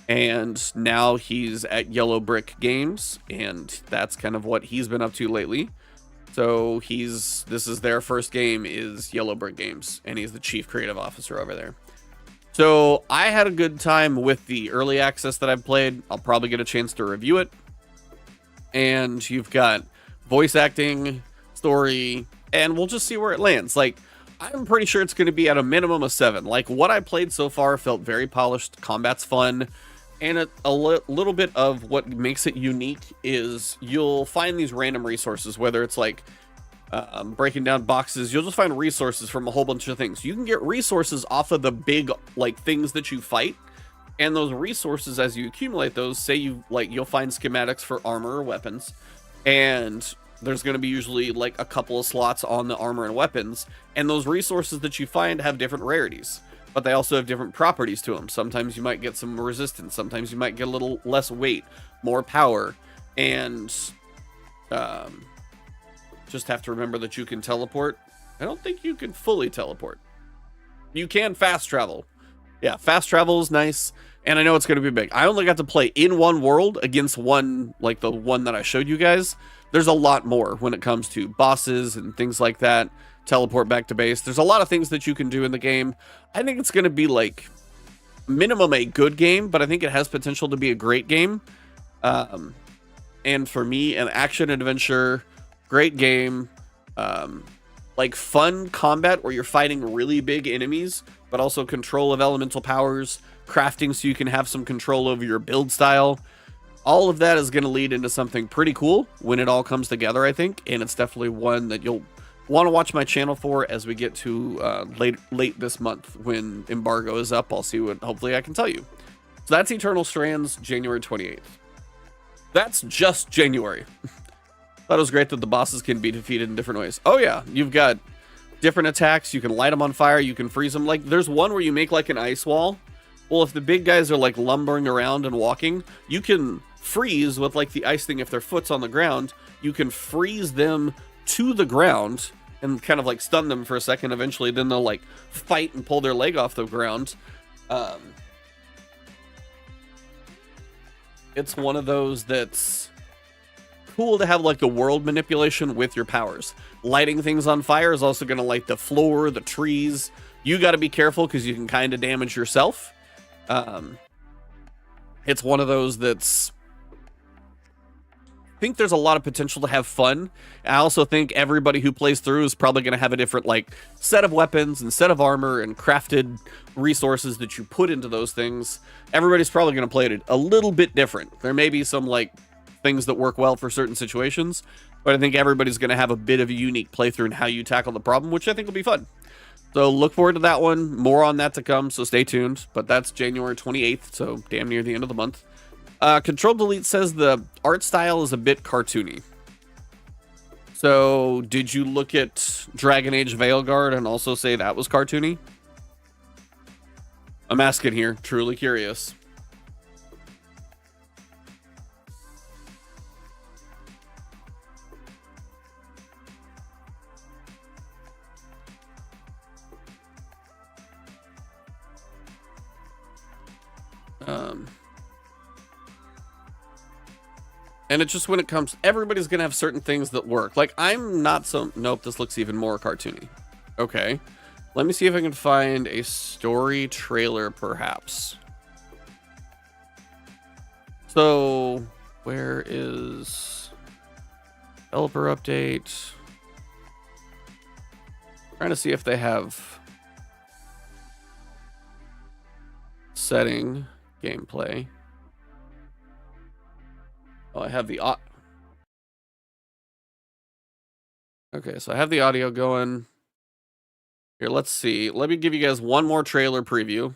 and now he's at Yellow Brick Games, and that's kind of what he's been up to lately. So this is their first game is Yellow Brick Games, and he's the chief creative officer over there. So I had a good time with the early access that I've played. I'll probably get a chance to review it. And you've got voice acting, story, and we'll just see where it lands. Like, I'm pretty sure it's going to be at a minimum of 7. Like, what I played so far felt very polished. Combat's fun. And a little bit of what makes it unique is you'll find these random resources, whether it's like breaking down boxes. You'll just find resources from a whole bunch of things. You can get resources off of the big like things that you fight. And those resources, as you accumulate those, say you'll find schematics for armor or weapons. And there's going to be usually like a couple of slots on the armor and weapons. And those resources that you find have different rarities, but they also have different properties to them. Sometimes you might get some resistance. Sometimes you might get a little less weight, more power. And just have to remember that you can teleport. I don't think you can fully teleport. You can fast travel. Yeah, fast travel is nice. And I know it's going to be big. I only got to play in one world against one, like the one that I showed you guys. There's a lot more when it comes to bosses and things like that. Teleport back to base. There's a lot of things that you can do in the game. I think it's going to be like minimum a good game, but I think it has potential to be a great game. And for me, an action adventure, great game, like fun combat where you're fighting really big enemies, but also control of elemental powers, crafting so you can have some control over your build style. All of that is going to lead into something pretty cool when it all comes together, I think. And it's definitely one that you'll want to watch my channel for as we get to late this month when embargo is up. I'll see what hopefully I can tell you. So that's Eternal Strands, January 28th. That's just January. Thought it was great that the bosses can be defeated in different ways. Oh yeah, you've got different attacks. You can light them on fire. You can freeze them. Like there's one where you make like an ice wall. Well, if the big guys are like lumbering around and walking, you can freeze with like the ice thing. If their foot's on the ground, you can freeze them to the ground and kind of like stun them for a second. Eventually, then they'll like fight and pull their leg off the ground. It's one of those that's cool to have like the world manipulation with your powers. Lighting things on fire is also going to light the floor, the trees. You got to be careful because you can kind of damage yourself. It's one of those that's I think there's a lot of potential to have fun. I also think everybody who plays through is probably going to have a different like set of weapons and set of armor and crafted resources that you put into those things. Everybody's probably going to play it a little bit different. There may be some like things that work well for certain situations, but I think everybody's going to have a bit of a unique playthrough in how you tackle the problem, which I think will be fun. So look forward to that one. More on that to come, so stay tuned. But that's January 28th, so damn near the end of the month. Control Delete says the art style is a bit cartoony. So, did you look at Dragon Age Veilguard and also say that was cartoony? I'm asking here, truly curious. And it just, when it comes, everybody's gonna have certain things that work. Like, I'm not so, nope, this looks even more cartoony. Okay, let me see if I can find a story trailer, perhaps. So, where is developer update? Trying to see if they have setting gameplay. Oh, I have the okay, so I have the audio going. Here, let's see. Let me give you guys one more trailer preview.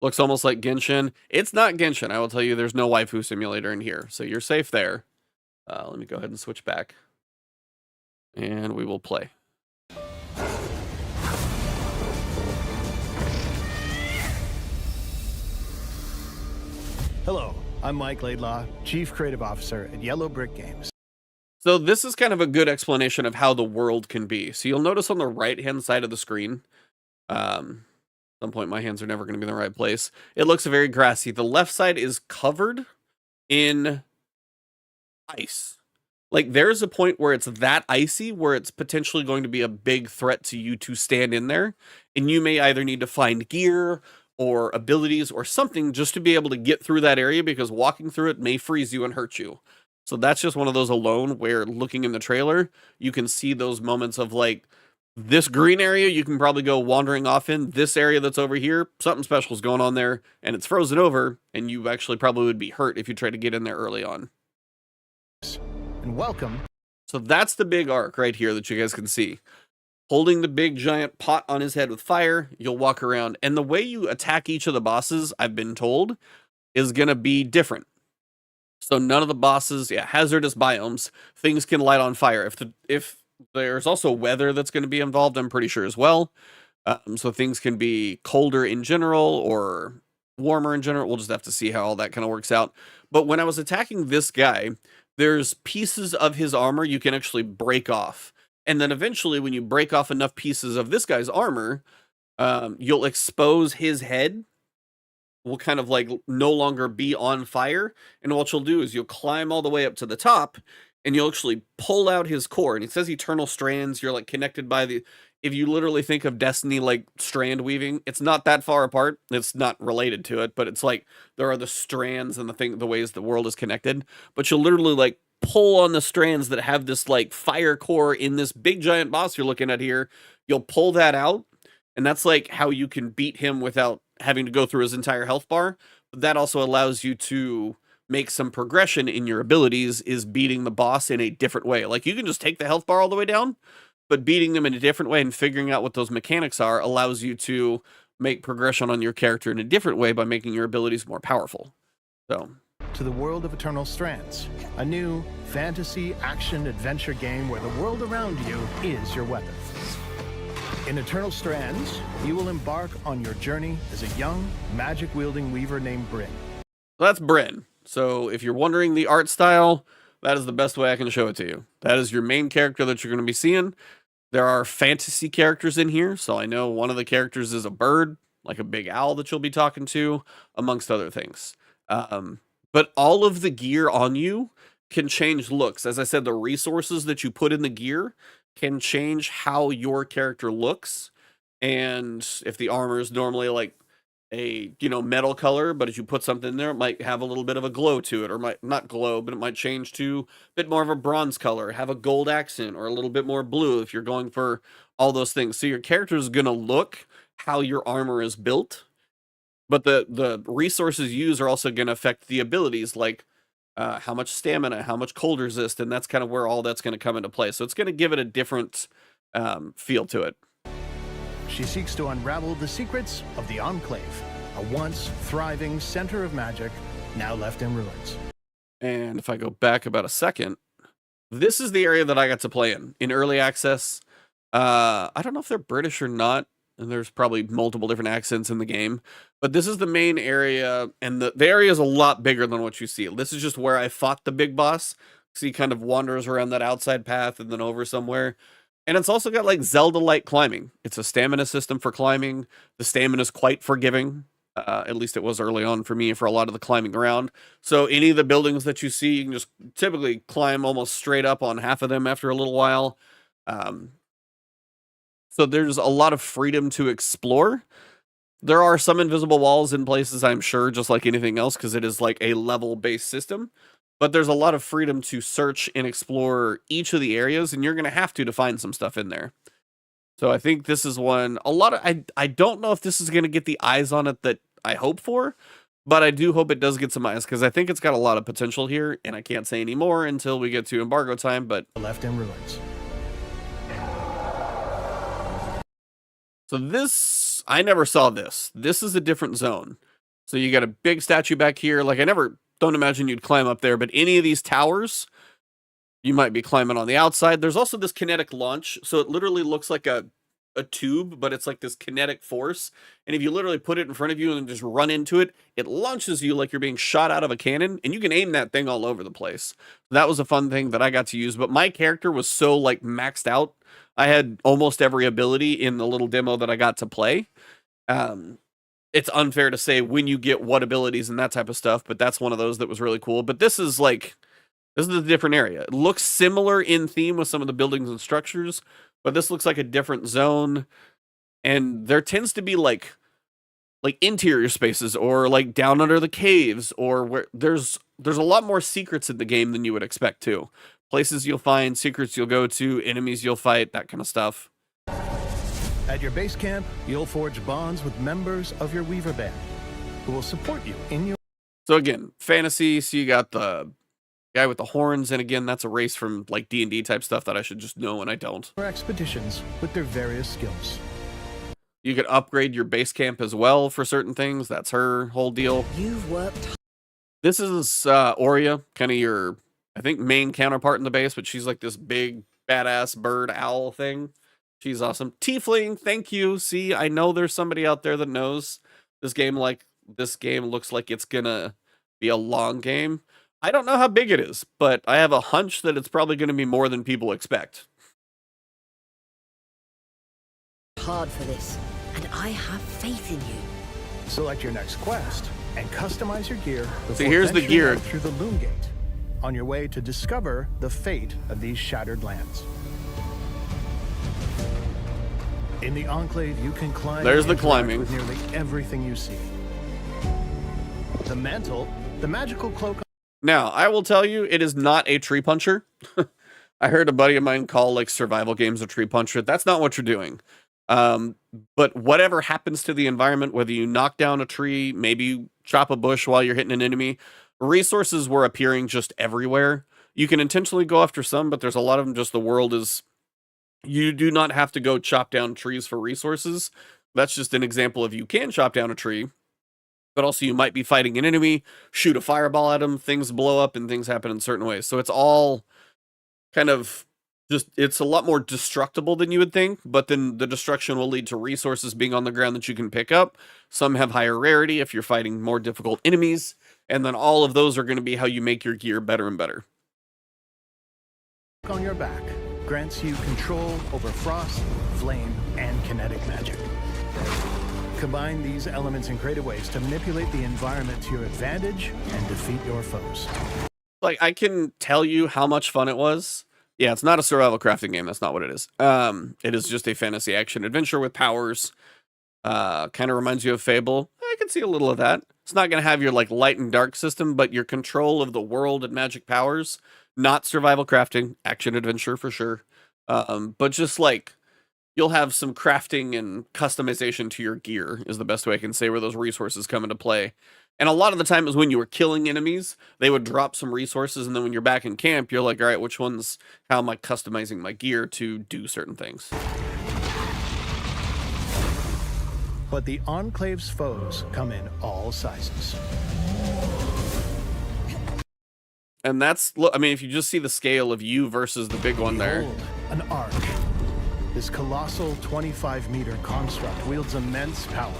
Looks almost like Genshin. It's not Genshin. I will tell you there's no waifu simulator in here, so you're safe there. Let me go ahead and switch back. And we will play. Hello, I'm Mike Laidlaw, Chief Creative Officer at Yellow Brick Games. So this is kind of a good explanation of how the world can be. So you'll notice on the right-hand side of the screen, at some point my hands are never going to be in the right place. It looks very grassy. The left side is covered in ice. Like, there's a point where it's that icy where it's potentially going to be a big threat to you to stand in there. And you may either need to find gear or abilities or something just to be able to get through that area, because walking through it may freeze you and hurt you. So that's just one of those alone where, looking in the trailer, you can see those moments of, like, this green area you can probably go wandering off in. This area that's over here, something special is going on there, and it's frozen over, and you actually probably would be hurt if you try to get in there early on. And welcome. So that's the big arc right here that you guys can see. Holding the big giant pot on his head with fire, you'll walk around. And the way you attack each of the bosses, I've been told, is going to be different. So none of the bosses, hazardous biomes, things can light on fire. If there's also weather that's going to be involved, I'm pretty sure as well. So things can be colder in general or warmer in general. We'll just have to see how all that kind of works out. But when I was attacking this guy, there's pieces of his armor you can actually break off. And then eventually, when you break off enough pieces of this guy's armor, you'll expose his head. Will kind of like no longer be on fire. And what you'll do is you'll climb all the way up to the top, and you'll actually pull out his core. And it says eternal strands. You're like connected by the, if you literally think of Destiny like strand weaving, it's not that far apart. It's not related to it, but it's like there are the strands and the ways the world is connected. But you'll literally like pull on the strands that have this like fire core in this big giant boss you're looking at here. You'll pull that out, and that's like how you can beat him without having to go through his entire health bar. But that also allows you to make some progression in your abilities, is beating the boss in a different way. Like, you can just take the health bar all the way down, but beating them in a different way and figuring out what those mechanics are allows you to make progression on your character in a different way by making your abilities more powerful. So, to the world of Eternal Strands, a new fantasy action adventure game where the world around you is your weapon. In Eternal Strands, you will embark on your journey as a young, magic-wielding weaver named Bryn. That's Bryn. So if you're wondering the art style, that is the best way I can show it to you. That is your main character that you're going to be seeing. There are fantasy characters in here, so I know one of the characters is a bird, like a big owl that you'll be talking to, amongst other things. But all of the gear on you can change looks. As I said, the resources that you put in the gear can change how your character looks. And if the armor is normally like a, metal color, but as you put something in there, it might have a little bit of a glow to it, or might not glow, but it might change to a bit more of a bronze color, have a gold accent, or a little bit more blue if you're going for all those things. So your character is going to look how your armor is built, but the resources used are also going to affect the abilities, like how much stamina, how much cold resist, and that's kind of where all that's going to come into play. So it's going to give it a different feel to it. She seeks to unravel the secrets of the Enclave, a once thriving center of magic now left in ruins. And if I go back about a second, this is the area that I got to play in early access. I don't know if they're British or not, and there's probably multiple different accents in the game, but this is the main area, and the area is a lot bigger than what you see. This is just where I fought the big boss. So he kind of wanders around that outside path and then over somewhere. And it's also got like Zelda-like climbing. It's a stamina system for climbing. The stamina is quite forgiving. At least it was early on for me for a lot of the climbing around. So any of the buildings that you see, you can just typically climb almost straight up on half of them after a little while. So there's a lot of freedom to explore. There are some invisible walls in places, I'm sure, just like anything else, because it is like a level-based system. But there's a lot of freedom to search and explore each of the areas, and you're going to have to find some stuff in there. So I think this is one, I don't know if this is going to get the eyes on it that I hope for, but I do hope it does get some eyes, because I think it's got a lot of potential here, and I can't say any more until we get to embargo time, but... Left in ruins. So this, I never saw this. This is a different zone. So you got a big statue back here. Like, don't imagine you'd climb up there, but any of these towers, you might be climbing on the outside. There's also this kinetic launch. So it literally looks like a tube, but it's like this kinetic force. And if you literally put it in front of you and just run into it, it launches you like you're being shot out of a cannon, and you can aim that thing all over the place. That was a fun thing that I got to use, but my character was so like maxed out. I had almost every ability in the little demo that I got to play. It's unfair to say when you get what abilities and that type of stuff, but that's one of those that was really cool. But this is a different area. It looks similar in theme with some of the buildings and structures, but this looks like a different zone. And there tends to be like interior spaces, or like down under the caves, or where there's a lot more secrets in the game than you would expect too. Places you'll find, secrets you'll go to, enemies you'll fight, that kind of stuff. At your base camp, you'll forge bonds with members of your Weaver Band, who will support you in your... So again, fantasy, so you got the guy with the horns, and again, that's a race from like D&D type stuff that I should just know, and I don't. Expeditions with their various skills. You could upgrade your base camp as well for certain things. That's her whole deal. You've worked. This is Aurea, kind of your, I think, main counterpart in the base, but she's like this big, badass bird owl thing. She's awesome. Tiefling, thank you. See, I know there's somebody out there that knows this game looks like it's gonna be a long game. I don't know how big it is, but I have a hunch that it's probably gonna be more than people expect. Hard for this, and I have faith in you. Select your next quest and customize your gear before here's the venturing gear. out through the Loom Gate on your way to discover the fate of these shattered lands. In the Enclave, you can climb. There's the and interact climbing. with nearly everything you see. The mantle, the magical cloak. Now, I will tell you, it is not a tree puncher. I heard a buddy of mine call like survival games a tree puncher. That's not what you're doing. But whatever happens to the environment, whether you knock down a tree, maybe you chop a bush while you're hitting an enemy, resources were appearing just everywhere. You can intentionally go after some, but there's a lot of them just the world is... You do not have to go chop down trees for resources. That's just an example of you can chop down a tree, but also you might be fighting an enemy, shoot a fireball at them, things blow up, and things happen in certain ways. So it's all kind of just, it's a lot more destructible than you would think, but then the destruction will lead to resources being on the ground that you can pick up. Some have higher rarity if you're fighting more difficult enemies, and then all of those are going to be how you make your gear better and better. On your back grants you control over frost, flame, and kinetic magic. Combine these elements in creative ways to manipulate the environment to your advantage and defeat your foes. Like, I can tell you how much fun it was. Yeah, it's not a survival crafting game. That's not what it is. It is just a fantasy action adventure with powers. Kind of reminds you of Fable. I can see a little of that. It's not going to have your like light and dark system, but your control of the world and magic powers. Not survival crafting, action adventure for sure. But just like, you'll have some crafting and customization to your gear is the best way I can say where those resources come into play. And a lot of the time is when you were killing enemies, they would drop some resources, and then when you're back in camp, you're like, all right, how am I customizing my gear to do certain things? But the Enclave's foes come in all sizes. And that's, look, I mean, if you just see the scale of you versus the big one there. Behold, an arc. This colossal 25-meter construct wields immense power.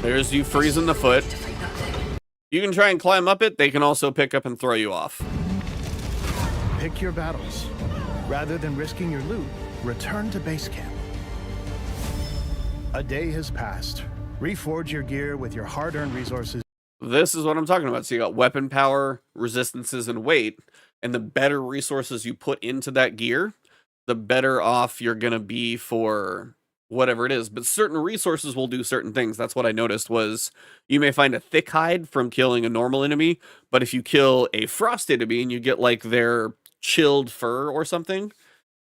There's you freezing the foot. You can try and climb up it. They can also pick up and throw you off. Pick your battles. Rather than risking your loot, return to base camp. A day has passed. Reforge your gear with your hard-earned resources. This is what I'm talking about. So you got weapon power, resistances, and weight. And the better resources you put into that gear, the better off you're going to be for whatever it is. But certain resources will do certain things. That's what I noticed was you may find a thick hide from killing a normal enemy. But if you kill a frost enemy and you get like their chilled fur or something,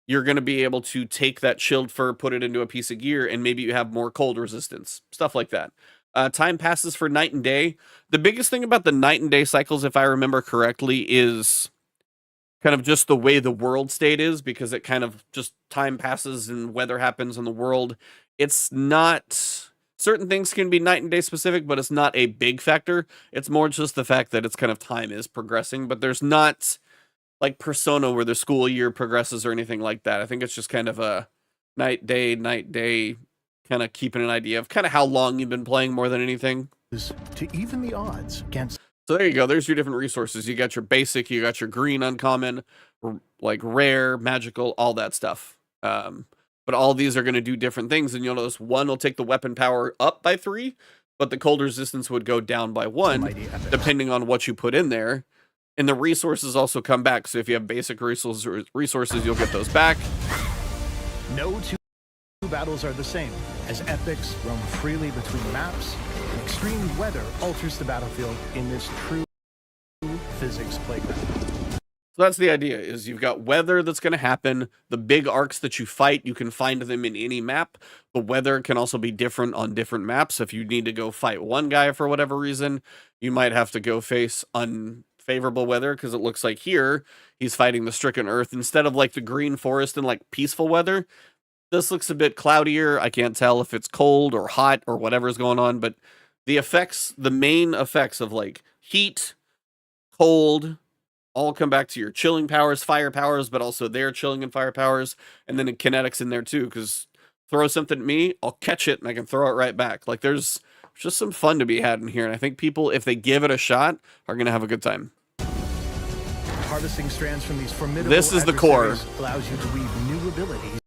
you're going to be able to take that chilled fur, put it into a piece of gear, and maybe you have more cold resistance. Stuff like that. Time passes for night and day. The biggest thing about the night and day cycles, if I remember correctly, is kind of just the way the world state is, because it kind of just time passes and weather happens in the world. It's not, certain things can be night and day specific, but it's not a big factor. It's more just the fact that it's kind of time is progressing, but there's not like Persona where the school year progresses or anything like that. I think it's just kind of a night, day, kind of keeping an idea of kind of how long you've been playing more than anything. To even the odds against. So there you go. There's your different resources. You got your basic, you got your green uncommon, like rare, magical, all that stuff. But all these are going to do different things. And you'll notice one will take the weapon power up by 3, but the cold resistance would go down by 1, depending on what you put in there. And the resources also come back. So if you have basic resources, you'll get those back. No two battles are the same, as epics roam freely between maps, and extreme weather alters the battlefield in this true physics playground. So that's the idea, is you've got weather that's going to happen. The big arcs that you fight, you can find them in any map. The weather can also be different on different maps. If you need to go fight one guy for whatever reason, you might have to go face unfavorable weather, because it looks like here he's fighting the stricken earth instead of like the green forest and like peaceful weather. This looks a bit cloudier. I can't tell if it's cold or hot or whatever's going on, but the effects, the main effects of like heat, cold, all come back to your chilling powers, fire powers, but also their chilling and fire powers, and then the kinetics in there too, because throw something at me, I'll catch it and I can throw it right back. Like there's just some fun to be had in here, and I think people, if they give it a shot, are going to have a good time. Harvesting strands from these formidable this is the core. Allows you to weave new abilities.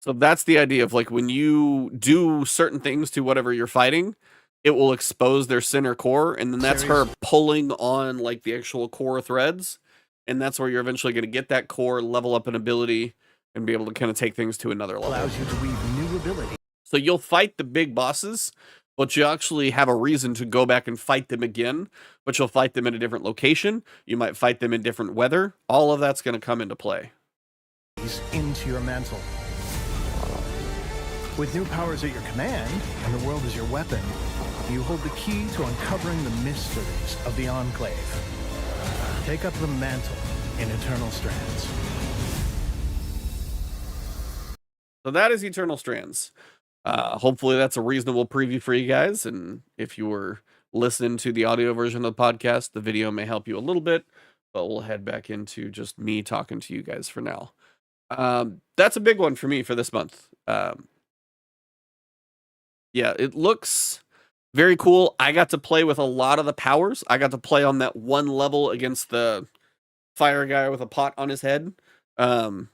So that's the idea of like when you do certain things to whatever you're fighting, it will expose their center core, and then that's her pulling on like the actual core threads, and that's where you're eventually going to get that core, level up an ability, and be able to kind of take things to another level. Allows you to weave new abilities. So you'll fight the big bosses, but you actually have a reason to go back and fight them again, but you'll fight them in a different location. You might fight them in different weather. All of that's going to come into play. Into your mantle. With new powers at your command, and the world is your weapon, you hold the key to uncovering the mysteries of the Enclave. Take up the mantle in Eternal Strands. So that is Eternal Strands. Hopefully that's a reasonable preview for you guys, and if you were listening to the audio version of the podcast, the video may help you a little bit, but we'll head back into just me talking to you guys for now. That's a big one for me for this month. Yeah, it looks very cool. I got to play with a lot of the powers. I got to play on that one level against the fire guy with a pot on his head. And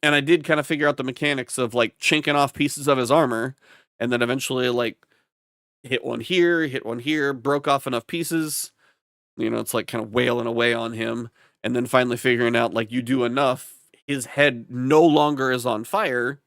I did kind of figure out the mechanics of like chinking off pieces of his armor, and then eventually like hit one here, broke off enough pieces. You know, it's like kind of wailing away on him. And then finally figuring out like you do enough, his head no longer is on fire.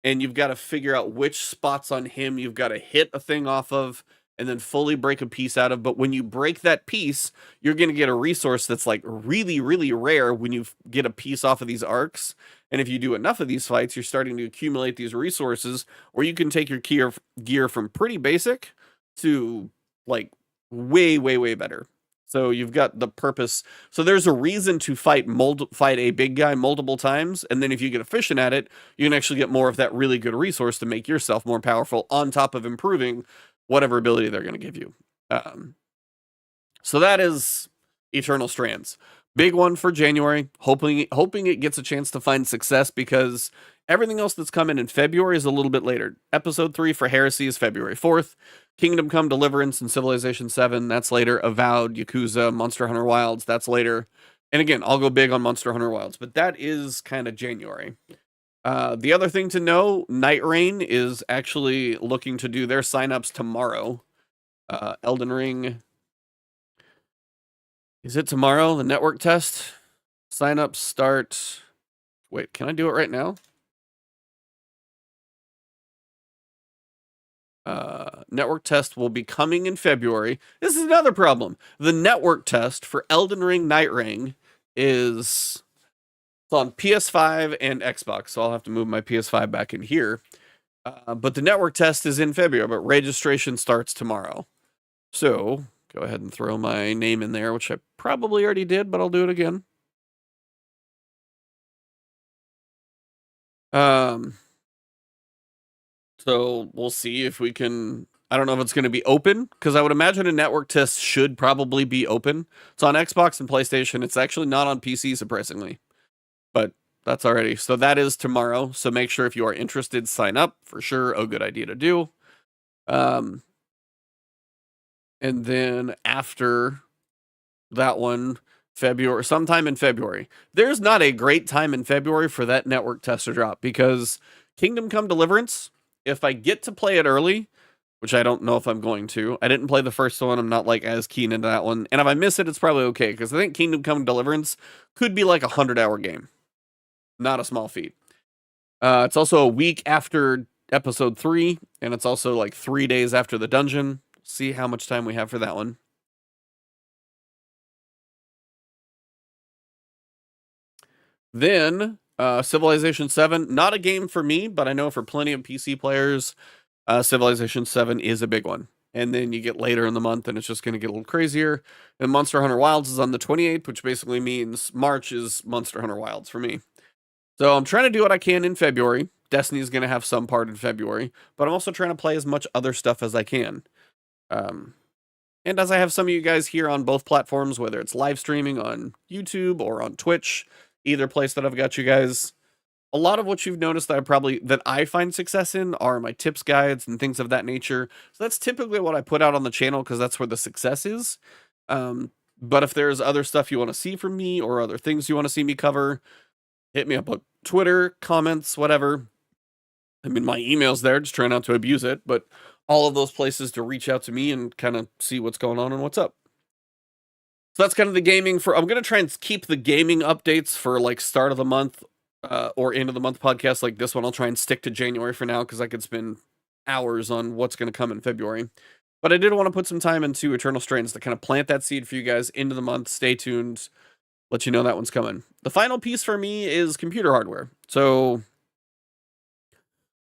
And you've got to figure out which spots on him you've got to hit a thing off of and then fully break a piece out of. But when you break that piece, you're going to get a resource that's like really, really rare when you get a piece off of these arcs. And if you do enough of these fights, you're starting to accumulate these resources, or you can take your gear from pretty basic to like way, way, way better. So you've got the purpose. So there's a reason to fight a big guy multiple times. And then if you get efficient at it, you can actually get more of that really good resource to make yourself more powerful on top of improving whatever ability they're going to give you. So that is Eternal Strands. Big one for January. Hoping it gets a chance to find success, because everything else that's coming in February is a little bit later. Episode 3 for Heresy is February 4th. Kingdom Come Deliverance and Civilization 7, that's later. Avowed, Yakuza, Monster Hunter Wilds, that's later. And again, I'll go big on Monster Hunter Wilds, but that is kind of January. The other thing to know, Nightreign is actually looking to do their signups tomorrow. Elden Ring. Is it tomorrow, the network test? Signups start... Wait, can I do it right now? Network test will be coming in February. This is another problem. The network test for Elden Ring Nightreign is... It's on PS5 and Xbox, so I'll have to move my PS5 back in here. But the network test is in February, but registration starts tomorrow. So, go ahead and throw my name in there, which I probably already did, but I'll do it again. So, we'll see if we can... I don't know if it's going to be open, because I would imagine a network test should probably be open. It's on Xbox and PlayStation. It's actually not on PC, surprisingly. But that's already... So that is tomorrow. So make sure if you are interested, sign up. For sure, a good idea to do. And then after that one, February, sometime in February. There's not a great time in February for that network test to drop, because Kingdom Come Deliverance, if I get to play it early, which I don't know if I'm going to. I didn't play the first one. I'm not like as keen into that one. And if I miss it, it's probably okay, because I think Kingdom Come Deliverance could be like a 100-hour game. Not a small feat. It's also a week after episode 3, and it's also like 3 days after the dungeon. See how much time we have for that one. Then, Civilization 7, not a game for me, but I know for plenty of PC players, Civilization 7 is a big one. And then you get later in the month, and it's just going to get a little crazier. And Monster Hunter Wilds is on the 28th, which basically means March is Monster Hunter Wilds for me. So I'm trying to do what I can in February. Destiny is going to have some part in February, but I'm also trying to play as much other stuff as I can. And as I have some of you guys here on both platforms, whether it's live streaming on YouTube or on Twitch, either place that I've got you guys, a lot of what you've noticed that I find success in are my tips guides and things of that nature. So that's typically what I put out on the channel, because that's where the success is. But if there's other stuff you want to see from me or other things you want to see me cover, hit me up on Twitter, comments, whatever. I mean, my email's there, just try not to abuse it, but all of those places to reach out to me and kind of see what's going on and what's up. So that's kind of the gaming for... I'm going to try and keep the gaming updates for like start of the month or end of the month podcast like this one. I'll try and stick to January for now, because I could spend hours on what's going to come in February. But I did want to put some time into Eternal Strains to kind of plant that seed for you guys into the month. Stay tuned. Let you know that one's coming. The final piece for me is computer hardware. So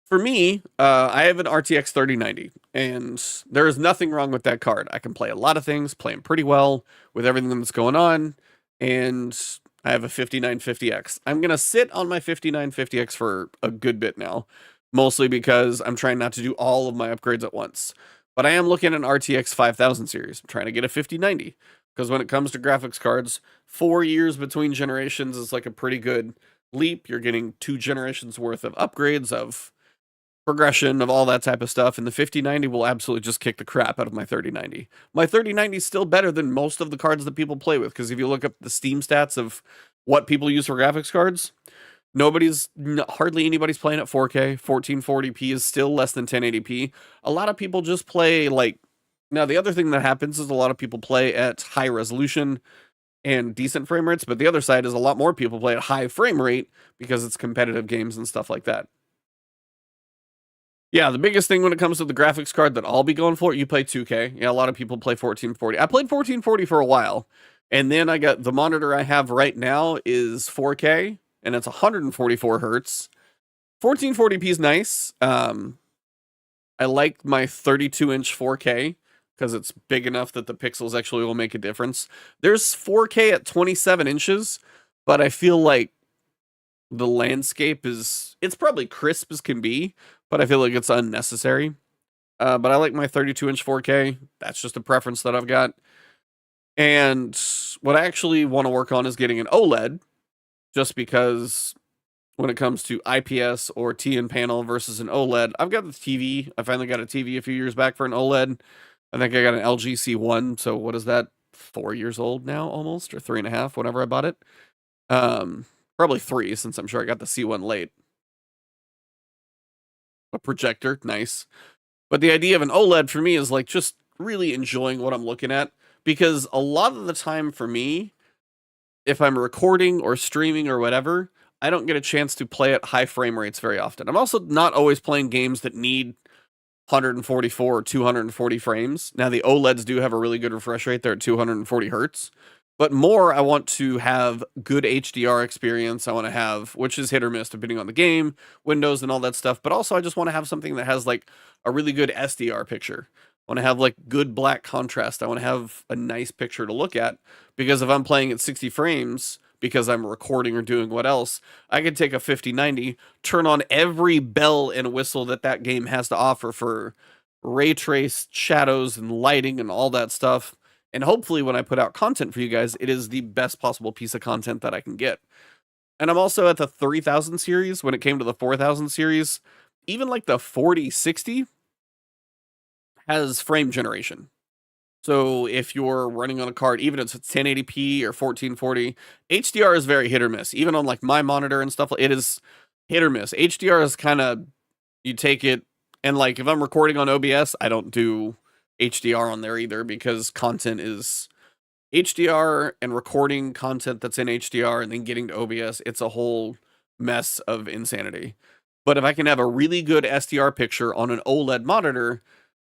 for me, I have an RTX 3090, and there is nothing wrong with that card. I can play a lot of things, play them pretty well with everything that's going on, and I have a 5950X. I'm going to sit on my 5950X for a good bit now, mostly because I'm trying not to do all of my upgrades at once. But I am looking at an RTX 5000 series. I'm trying to get a 5090, because when it comes to graphics cards, 4 years between generations is like a pretty good leap. You're getting 2 generations worth of upgrades, of progression, of all that type of stuff, and the 5090 will absolutely just kick the crap out of my 3090. My 3090 is still better than most of the cards that people play with, because if you look up the Steam stats of what people use for graphics cards, hardly anybody's playing at 4K. 1440p is still less than 1080p. A lot of people just play like... Now, the other thing that happens is a lot of people play at high resolution and decent frame rates, but the other side is a lot more people play at high frame rate because it's competitive games and stuff like that. Yeah, the biggest thing when it comes to the graphics card that I'll be going for, you play 2K. Yeah, a lot of people play 1440. I played 1440 for a while, and then I got the monitor I have right now is 4K, and it's 144 hertz. 1440p is nice. I like my 32-inch 4K because it's big enough that the pixels actually will make a difference. There's 4K at 27 inches, but I feel like the landscape it's probably crisp as can be, but I feel like it's unnecessary. But I like my 32-inch 4K. That's just a preference that I've got. And what I actually want to work on is getting an OLED, just because when it comes to IPS or TN panel versus an OLED, I've got the TV. I finally got a TV a few years back for an OLED. I think I got an LG C1. So what is that? 4 years old now almost, or 3.5, whenever I bought it. Probably 3, since I'm sure I got the C1 late. A projector, nice. But the idea of an OLED for me is like just really enjoying what I'm looking at, because a lot of the time for me, if I'm recording or streaming or whatever, I don't get a chance to play at high frame rates very often. I'm also not always playing games that need 144 or 240 frames. Now, the OLEDs do have a really good refresh rate. They're at 240 hertz. But more, I want to have good HDR experience. I want to have, which is hit or miss depending on the game, Windows, and all that stuff. But also, I just want to have something that has like a really good SDR picture. I want to have like good black contrast. I want to have a nice picture to look at, because if I'm playing at 60 frames, because I'm recording or doing what else, I could take a 5090, turn on every bell and whistle that that game has to offer for ray trace, shadows, and lighting and all that stuff. And hopefully when I put out content for you guys, it is the best possible piece of content that I can get. And I'm also at the 3000 series. When it came to the 4000 series, even like the 4060 has frame generation. So if you're running on a card, even if it's 1080p or 1440, HDR is very hit or miss. Even on like my monitor and stuff, it is hit or miss. HDR is kind of, you take it, and like if I'm recording on OBS, I don't do HDR on there either, because content is HDR, and recording content that's in HDR and then getting to OBS, it's a whole mess of insanity. But if I can have a really good SDR picture on an OLED monitor,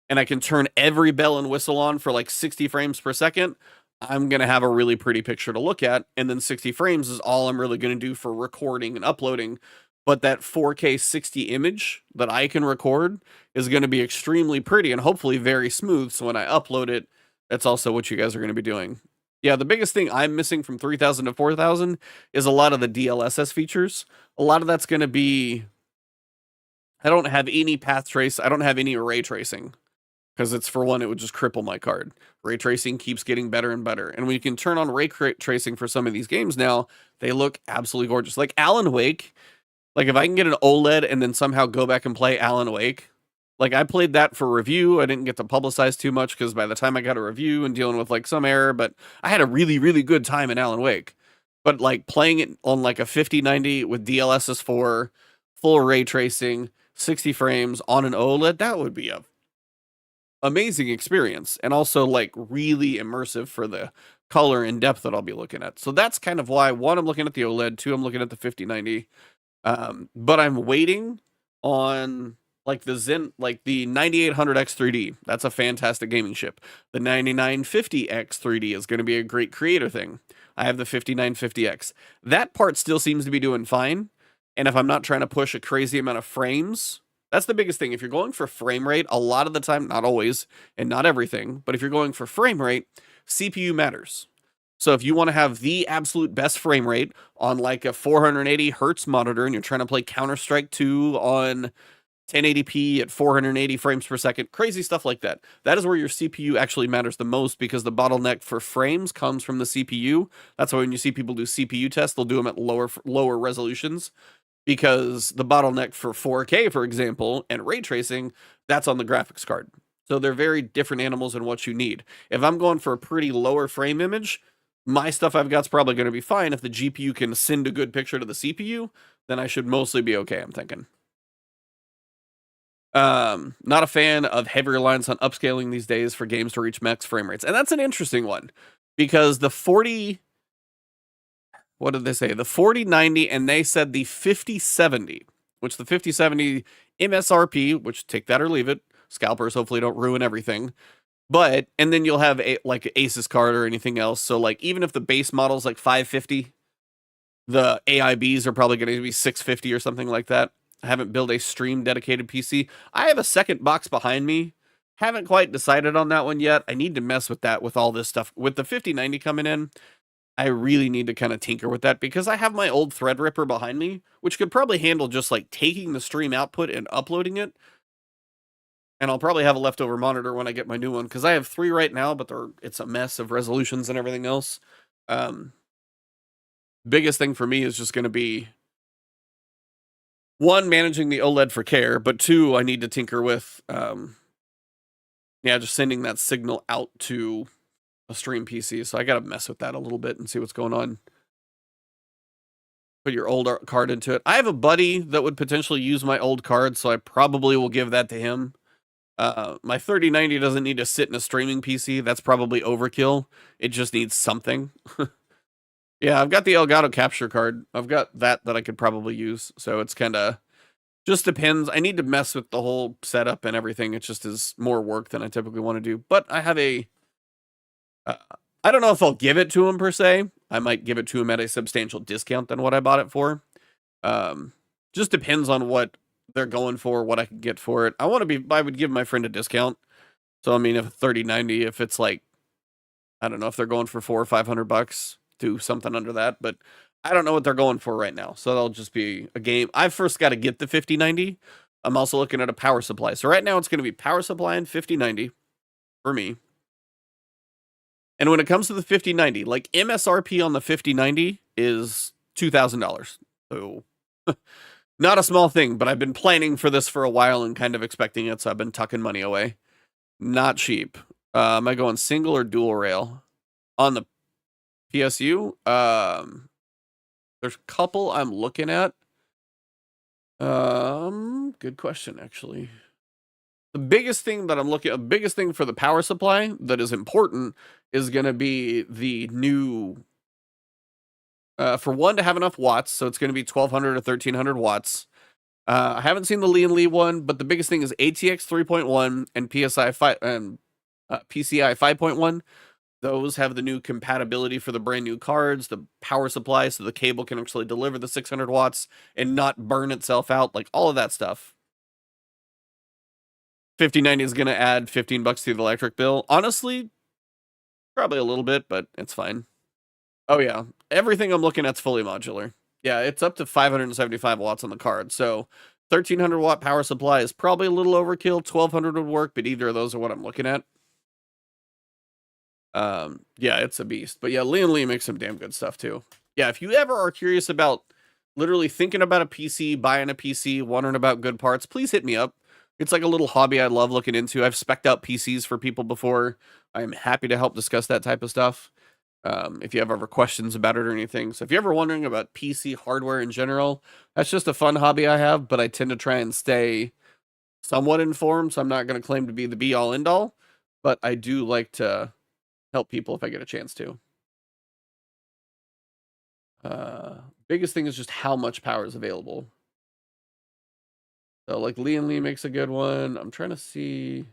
and I can turn every bell and whistle on for like 60 frames per second, I'm going to have a really pretty picture to look at. And then 60 frames is all I'm really going to do for recording and uploading. But that 4K 60 image that I can record is going to be extremely pretty and hopefully very smooth. So when I upload it, that's also what you guys are going to be doing. Yeah, the biggest thing I'm missing from 3000 to 4000 is a lot of the DLSS features. A lot of that's going to be, I don't have any path trace. I don't have any ray tracing. Because it's, for one, it would just cripple my card. Ray tracing keeps getting better and better. And when you can turn on ray tracing for some of these games now, they look absolutely gorgeous. Like Alan Wake, like if I can get an OLED and then somehow go back and play Alan Wake, like I played that for review. I didn't get to publicize too much because by the time I got a review and dealing with like some error, but I had a really, really good time in Alan Wake. But like playing it on like a 5090 with DLSS4, full ray tracing, 60 frames on an OLED, that would be a amazing experience, and also like really immersive for the color and depth that I'll be looking at. So that's kind of why, one, I'm looking at the OLED, two, I'm looking at the 5090. But I'm waiting on like the 9800X 3D. That's a fantastic gaming chip. The 9950X 3D is going to be a great creator thing. I have the 5950X. That part still seems to be doing fine. And if I'm not trying to push a crazy amount of frames, that's the biggest thing. If you're going for frame rate, a lot of the time, not always, and not everything, but if you're going for frame rate, CPU matters. So if you want to have the absolute best frame rate on like a 480 hertz monitor and you're trying to play Counter-Strike 2 on 1080p at 480 frames per second, crazy stuff like that, that is where your CPU actually matters the most, because the bottleneck for frames comes from the CPU. That's why when you see people do CPU tests, they'll do them at lower resolutions, because the bottleneck for 4K, for example, and ray tracing, that's on the graphics card. So they're very different animals in what you need. If I'm going for a pretty lower frame image, my stuff I've got is probably going to be fine. If the GPU can send a good picture to the CPU, then I should mostly be okay, I'm thinking. Not a fan of heavy reliance on upscaling these days for games to reach max frame rates. And that's an interesting one, because the 4090, and they said the 5070, which the 5070 MSRP, which take that or leave it, scalpers hopefully don't ruin everything, but, and then you'll have a like Asus card or anything else. So like even if the base model is like 550, the AIBs are probably going to be 650 or something like that. I haven't built a stream dedicated PC. I have a second box behind me. Haven't quite decided on that one yet. I need to mess with that with all this stuff. With the 5090 coming in, I really need to kind of tinker with that, because I have my old Threadripper behind me, which could probably handle just like taking the stream output and uploading it. And I'll probably have a leftover monitor when I get my new one, because I have 3 right now, but it's a mess of resolutions and everything else. Biggest thing for me is just going to be, 1, managing the OLED for care, but 2, I need to tinker with, just sending that signal out to a stream PC. So I got to mess with that a little bit and see what's going on. Put your old card into it. I have a buddy that would potentially use my old card, so I probably will give that to him. My 3090 doesn't need to sit in a streaming PC. That's probably overkill. It just needs something. Yeah, I've got the ElGato capture card. I've got that I could probably use. So it's kind of just depends. I need to mess with the whole setup and everything. It just is more work than I typically want to do. But I have a, I don't know if I'll give it to him per se. I might give it to him at a substantial discount than what I bought it for. Just depends on what they're going for, what I can get for it. I would give my friend a discount. So, I mean, if 3090, if it's like, I don't know if they're going for $400 or $500, do something under that, but I don't know what they're going for right now. So that'll just be a game. I first got to get the 5090. I'm also looking at a power supply. So right now it's going to be power supply and 5090 for me. And when it comes to the 5090, like MSRP on the 5090 is $2,000. So not a small thing, but I've been planning for this for a while and kind of expecting it. So I've been tucking money away. Not cheap. Am I going single or dual rail on the PSU? There's a couple I'm looking at. Good question, actually. The biggest thing that I'm looking at, biggest thing for the power supply that is important is going to be the new, for 1 to have enough watts. So it's going to be 1200 or 1300 watts. I haven't seen the Lee one, but the biggest thing is ATX 3.1 and PCI 5.1. Those have the new compatibility for the brand new cards, the power supply, so the cable can actually deliver the 600 watts and not burn itself out, like all of that stuff. 5090 is going to add $15 to the electric bill. Honestly, probably a little bit, but it's fine. Oh yeah, everything I'm looking at's fully modular. Yeah, it's up to 575 watts on the card, so 1300 watt power supply is probably a little overkill. 1200 would work, but either of those are what I'm looking at. Yeah, it's a beast. But yeah, Lee makes some damn good stuff too. Yeah, if you ever are curious about literally thinking about a PC, buying a PC, wondering about good parts, please hit me up. It's like a little hobby I love looking into. I've spec'd out PCs for people before. I'm happy to help discuss that type of stuff. If you have ever questions about it or anything. So if you're ever wondering about PC hardware in general, that's just a fun hobby I have, but I tend to try and stay somewhat informed. So I'm not going to claim to be the be all end all, but I do like to help people if I get a chance to. Biggest thing is just how much power is available. So like Lee makes a good one. I'm trying to see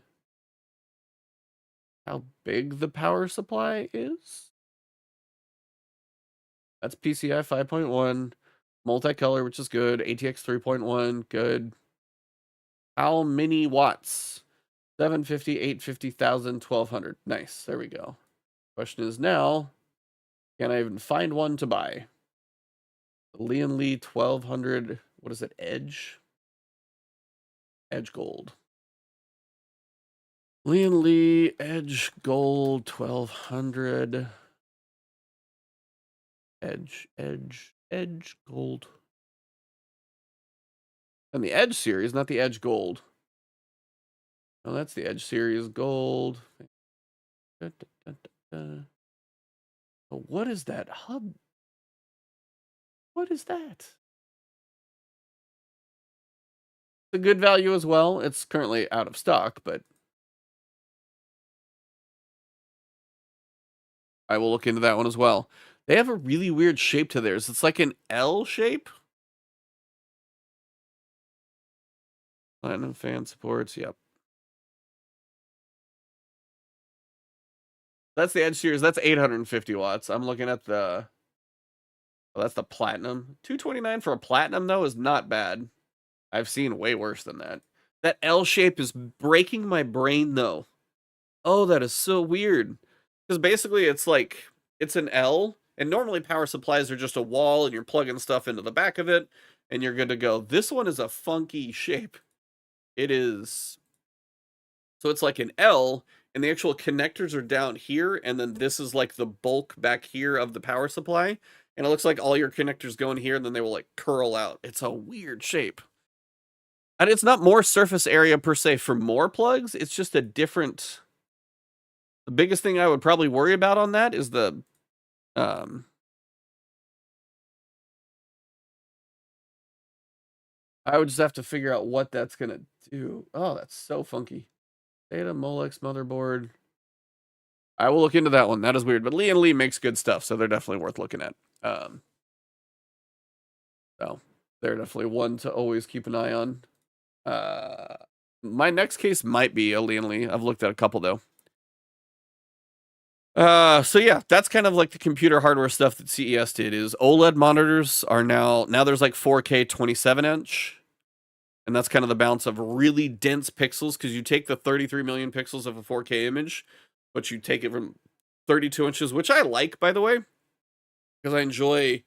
how big the power supply is. That's PCI 5.1, multicolor, which is good. ATX 3.1, good. How many watts? 750, 850, 1000, 1200. Nice. There we go. Question is now, can I even find one to buy? Lee 1200. What is it? Edge? Edge Gold. Lee Edge Gold 1200. Edge Gold. And the Edge series, not the Edge Gold. Oh, that's the Edge series Gold. But what is that hub? What is that? It's a good value as well. It's currently out of stock, but I will look into that one as well. They have a really weird shape to theirs. It's like an L shape. Platinum fan supports, yep. That's the Edge series. That's 850 watts. I'm looking at the... Oh, that's the Platinum. 229 for a Platinum, though, is not bad. I've seen way worse than that. That L shape is breaking my brain, though. Oh, that is so weird. Because basically, it's like... It's an L, and normally power supplies are just a wall, and you're plugging stuff into the back of it, and you're good to go. This one is a funky shape. It is So it's like an L, and the actual connectors are down here, and then this is like the bulk back here of the power supply. And it looks like all your connectors go in here, and then they will like curl out. It's a weird shape. And it's not more surface area per se for more plugs. It's just a different... The biggest thing I would probably worry about on that is the... I would just have to figure out what that's going to do. Oh, that's so funky. Data, Molex, motherboard. I will look into that one. That is weird. But Lee makes good stuff, so they're definitely worth looking at. So they're definitely one to always keep an eye on. My next case might be a Lee. I've looked at a couple, though. So yeah, that's kind of like the computer hardware stuff that CES did. Is OLED monitors are now there's like 4K 27-inch. And that's kind of the balance of really dense pixels, because you take the 33 million pixels of a 4K image, but you take it from 32 inches, which I like, by the way, because I enjoy,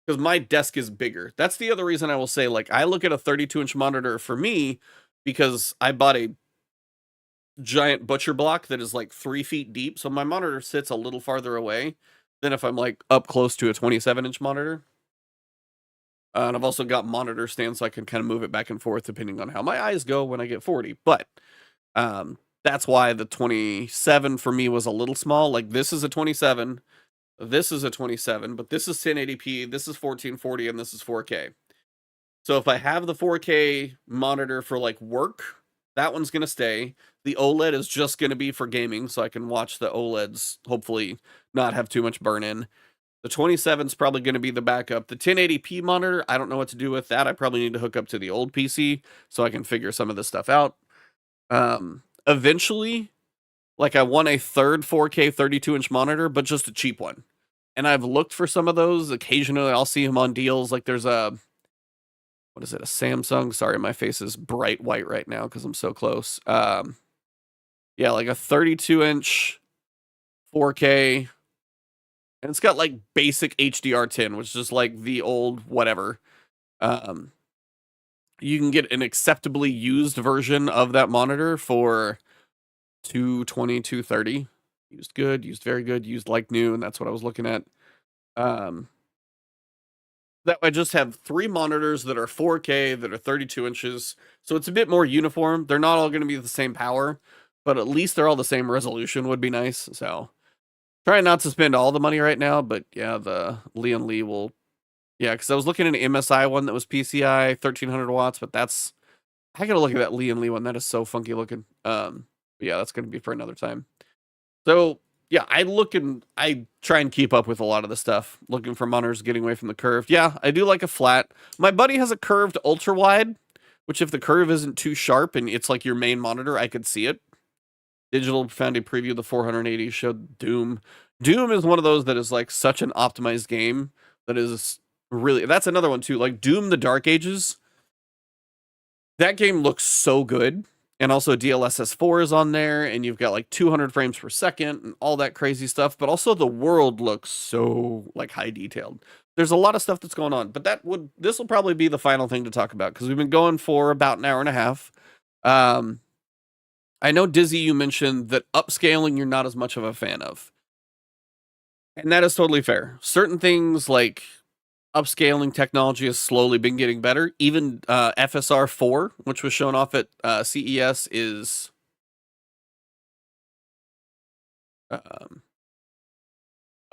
because my desk is bigger. That's the other reason I will say, like, I look at a 32-inch monitor for me, because I bought a giant butcher block that is like 3 feet deep, so my monitor sits a little farther away than if I'm like up close to a 27-inch monitor. And I've also got monitor stands, so I can kind of move it back and forth depending on how my eyes go when I get 40. But that's why the 27 for me was a little small. Like, this is a 27, this is a 27, but this is 1080p, this is 1440, and this is 4K. So if I have the 4K monitor for like work, that one's going to stay. The OLED is just going to be for gaming, so I can watch the OLEDs, hopefully not have too much burn in. The 27 is probably going to be the backup. The 1080p monitor, I don't know what to do with that. I probably need to hook up to the old PC so I can figure some of this stuff out. Eventually, like, I want a third 4K 32-inch monitor, but just a cheap one. And I've looked for some of those. Occasionally, I'll see them on deals. Like, there's a... What is it? A Samsung? Sorry, my face is bright white right now because I'm so close. Yeah, like a 32-inch 4K... And it's got like basic HDR10, which is just like the old whatever. You can get an acceptably used version of that monitor for $220, $230. Used good, used very good, used like new, and that's what I was looking at. That I just have 3 monitors that are 4K, that are 32 inches. So it's a bit more uniform. They're not all going to be the same power, but at least they're all the same resolution would be nice. So... Trying not to spend all the money right now, but yeah, the Lee will... Yeah, because I was looking at an MSI one that was PCI, 1300 watts, but that's... I gotta look at that Lee one. That is so funky looking. But yeah, that's going to be for another time. So, yeah, I try and keep up with a lot of the stuff. Looking for monitors, getting away from the curved. Yeah, I do like a flat. My buddy has a curved ultra-wide, which if the curve isn't too sharp and it's like your main monitor, I could see it. Digital found a preview of the 480, showed Doom. Doom is one of those that is like such an optimized game that is really... That's another one too. Like Doom the Dark Ages. That game looks so good. And also DLSS 4 is on there, and you've got like 200 frames per second and all that crazy stuff. But also the world looks so like high detailed. There's a lot of stuff that's going on. But this will probably be the final thing to talk about, because we've been going for about an hour and a half. I know, Dizzy, you mentioned that upscaling you're not as much of a fan of. And that is totally fair. Certain things like upscaling technology has slowly been getting better. Even FSR 4, which was shown off at CES, is a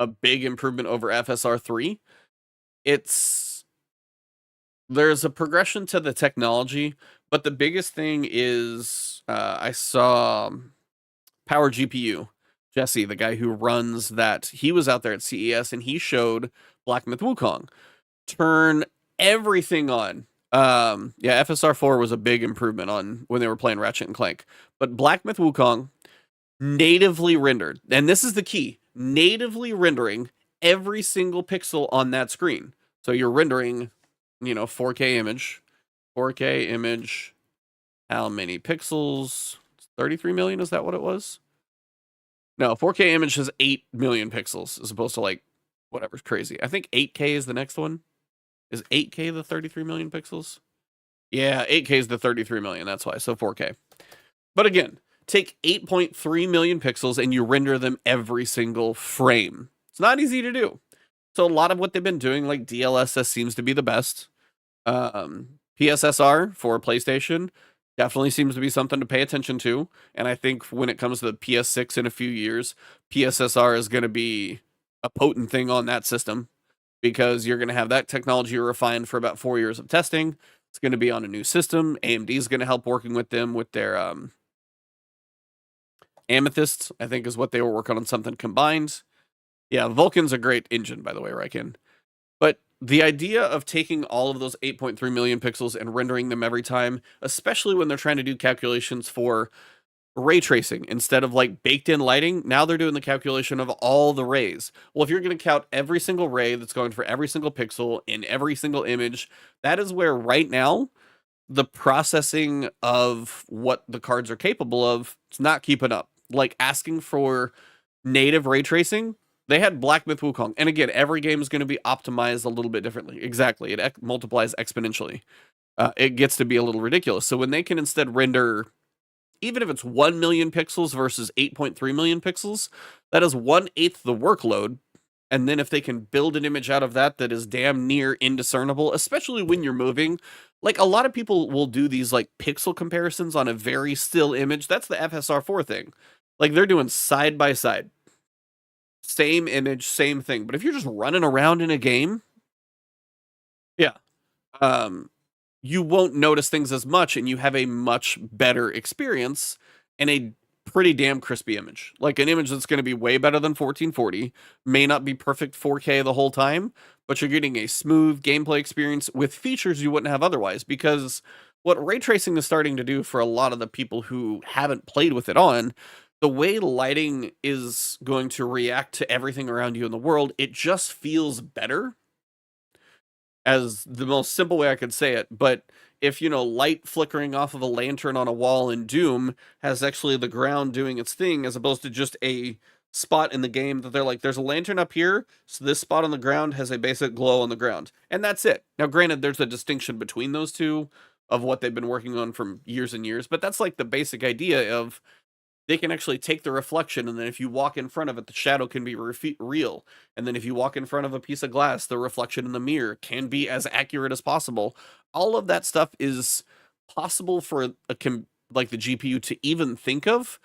big improvement over FSR 3. There's a progression to the technology, but the biggest thing is I saw Power GPU, Jesse, the guy who runs that, he was out there at CES and he showed Black Myth Wukong turn everything on. Yeah, FSR 4 was a big improvement on when they were playing Ratchet and Clank, but Black Myth Wukong natively rendered, and this is the key, natively rendering every single pixel on that screen. So you're rendering, 4K image, how many pixels? 33 million, is that what it was? No, 4K image has 8 million pixels as opposed to like whatever's crazy. I think 8K is the next one. Is 8K the 33 million pixels? Yeah, 8K is the 33 million, that's why. So 4K. But again, take 8.3 million pixels and you render them every single frame. It's not easy to do. So a lot of what they've been doing, like DLSS seems to be the best. PSSR for PlayStation definitely seems to be something to pay attention to. And I think when it comes to the PS6 in a few years, PSSR is going to be a potent thing on that system, because you're going to have that technology refined for about 4 years of testing. It's going to be on a new system. AMD is going to help working with them with their Amethyst, I think is what they were working on, something combined. Yeah, Vulkan's a great engine, by the way, Ryken. But the idea of taking all of those 8.3 million pixels and rendering them every time, especially when they're trying to do calculations for ray tracing instead of like baked in lighting, now they're doing the calculation of all the rays. Well, if you're going to count every single ray that's going for every single pixel in every single image, that is where right now the processing of what the cards are capable of, it's not keeping up. Like asking for native ray tracing, they had Black Myth Wukong. And again, every game is going to be optimized a little bit differently. Exactly. It multiplies exponentially. It gets to be a little ridiculous. So when they can instead render, even if it's 1 million pixels versus 8.3 million pixels, that is 1/8 the workload. And then if they can build an image out of that that is damn near indiscernible, especially when you're moving, like a lot of people will do these like pixel comparisons on a very still image. That's the FSR4 thing. Like they're doing side by side. Same image, same thing. But if you're just running around in a game, yeah, you won't notice things as much, and you have a much better experience and a pretty damn crispy image. Like an image that's going to be way better than 1440, may not be perfect 4K the whole time, but you're getting a smooth gameplay experience with features you wouldn't have otherwise. Because what ray tracing is starting to do for a lot of the people who haven't played with it on, the way lighting is going to react to everything around you in the world, it just feels better. As the most simple way I could say it. But if, light flickering off of a lantern on a wall in Doom has actually the ground doing its thing, as opposed to just a spot in the game that they're like, there's a lantern up here, so this spot on the ground has a basic glow on the ground. And that's it. Now, granted, there's a distinction between those two of what they've been working on from years and years, but that's like the basic idea of they can actually take the reflection, and then if you walk in front of it, the shadow can be real. And then if you walk in front of a piece of glass, the reflection in the mirror can be as accurate as possible. All of that stuff is possible for like the GPU to even think of,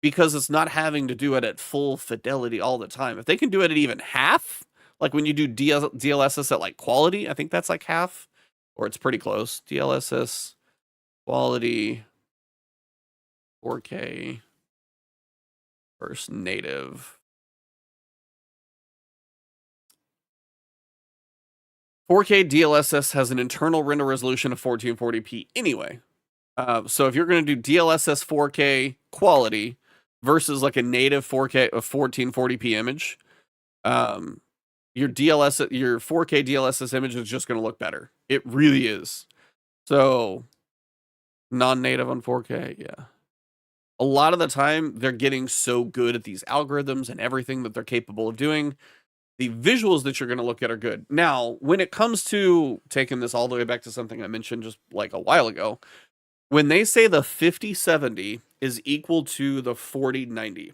because it's not having to do it at full fidelity all the time. If they can do it at even half, like when you do DLSS at like quality, I think that's like half, or it's pretty close. DLSS quality 4K. First native 4K DLSS has an internal render resolution of 1440p anyway. So if you're going to do DLSS 4K quality versus like a native 4K of 1440p image, your 4K DLSS image is just going to look better. It really is. So non-native on 4K, yeah. A lot of the time, they're getting so good at these algorithms and everything that they're capable of doing. The visuals that you're going to look at are good. Now, when it comes to taking this all the way back to something I mentioned just like a while ago, when they say the 5070 is equal to the 4090,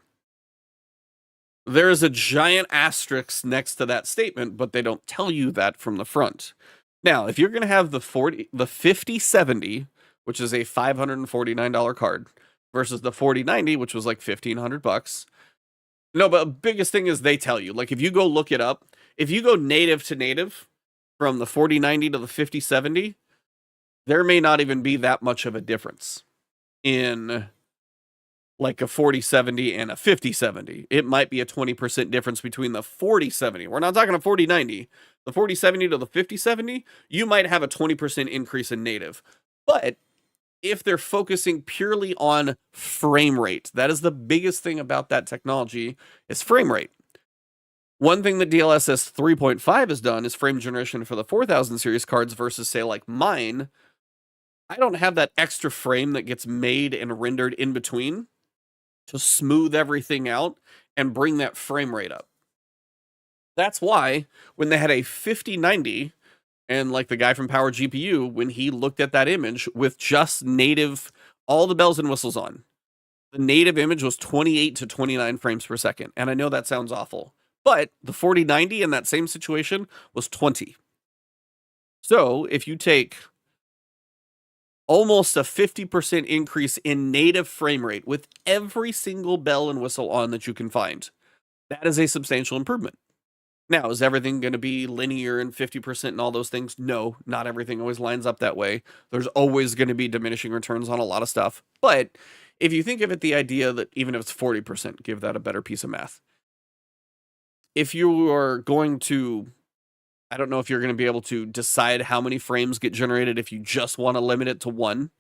there is a giant asterisk next to that statement, but they don't tell you that from the front. Now, if you're going to have the 5070, which is a $549 card, versus the 4090, which was like $1,500. No, but biggest thing is they tell you, like if you go look it up, if you go native to native from the 4090 to the 5070, there may not even be that much of a difference in like a 4070 and a 5070. It might be a 20% difference between the 4070. We're not talking a 4090. The 4070 to the 5070, you might have a 20% increase in native. But if they're focusing purely on frame rate, that is the biggest thing about that technology, is frame rate. One thing that DLSS 3.5 has done is frame generation for the 4000 series cards versus, say, like mine. I don't have that extra frame that gets made and rendered in between to smooth everything out and bring that frame rate up. That's why when they had a 5090, and like the guy from Power GPU, when he looked at that image with just native, all the bells and whistles on, the native image was 28 to 29 frames per second. And I know that sounds awful, but the 4090 in that same situation was 20. So if you take almost a 50% increase in native frame rate with every single bell and whistle on that you can find, that is a substantial improvement. Now, is everything going to be linear and 50% and all those things? No, not everything always lines up that way. There's always going to be diminishing returns on a lot of stuff. But if you think of it, the idea that even if it's 40%, give that a better piece of math. If you are going to, I don't know if you're going to be able to decide how many frames get generated if you just want to limit it to 1.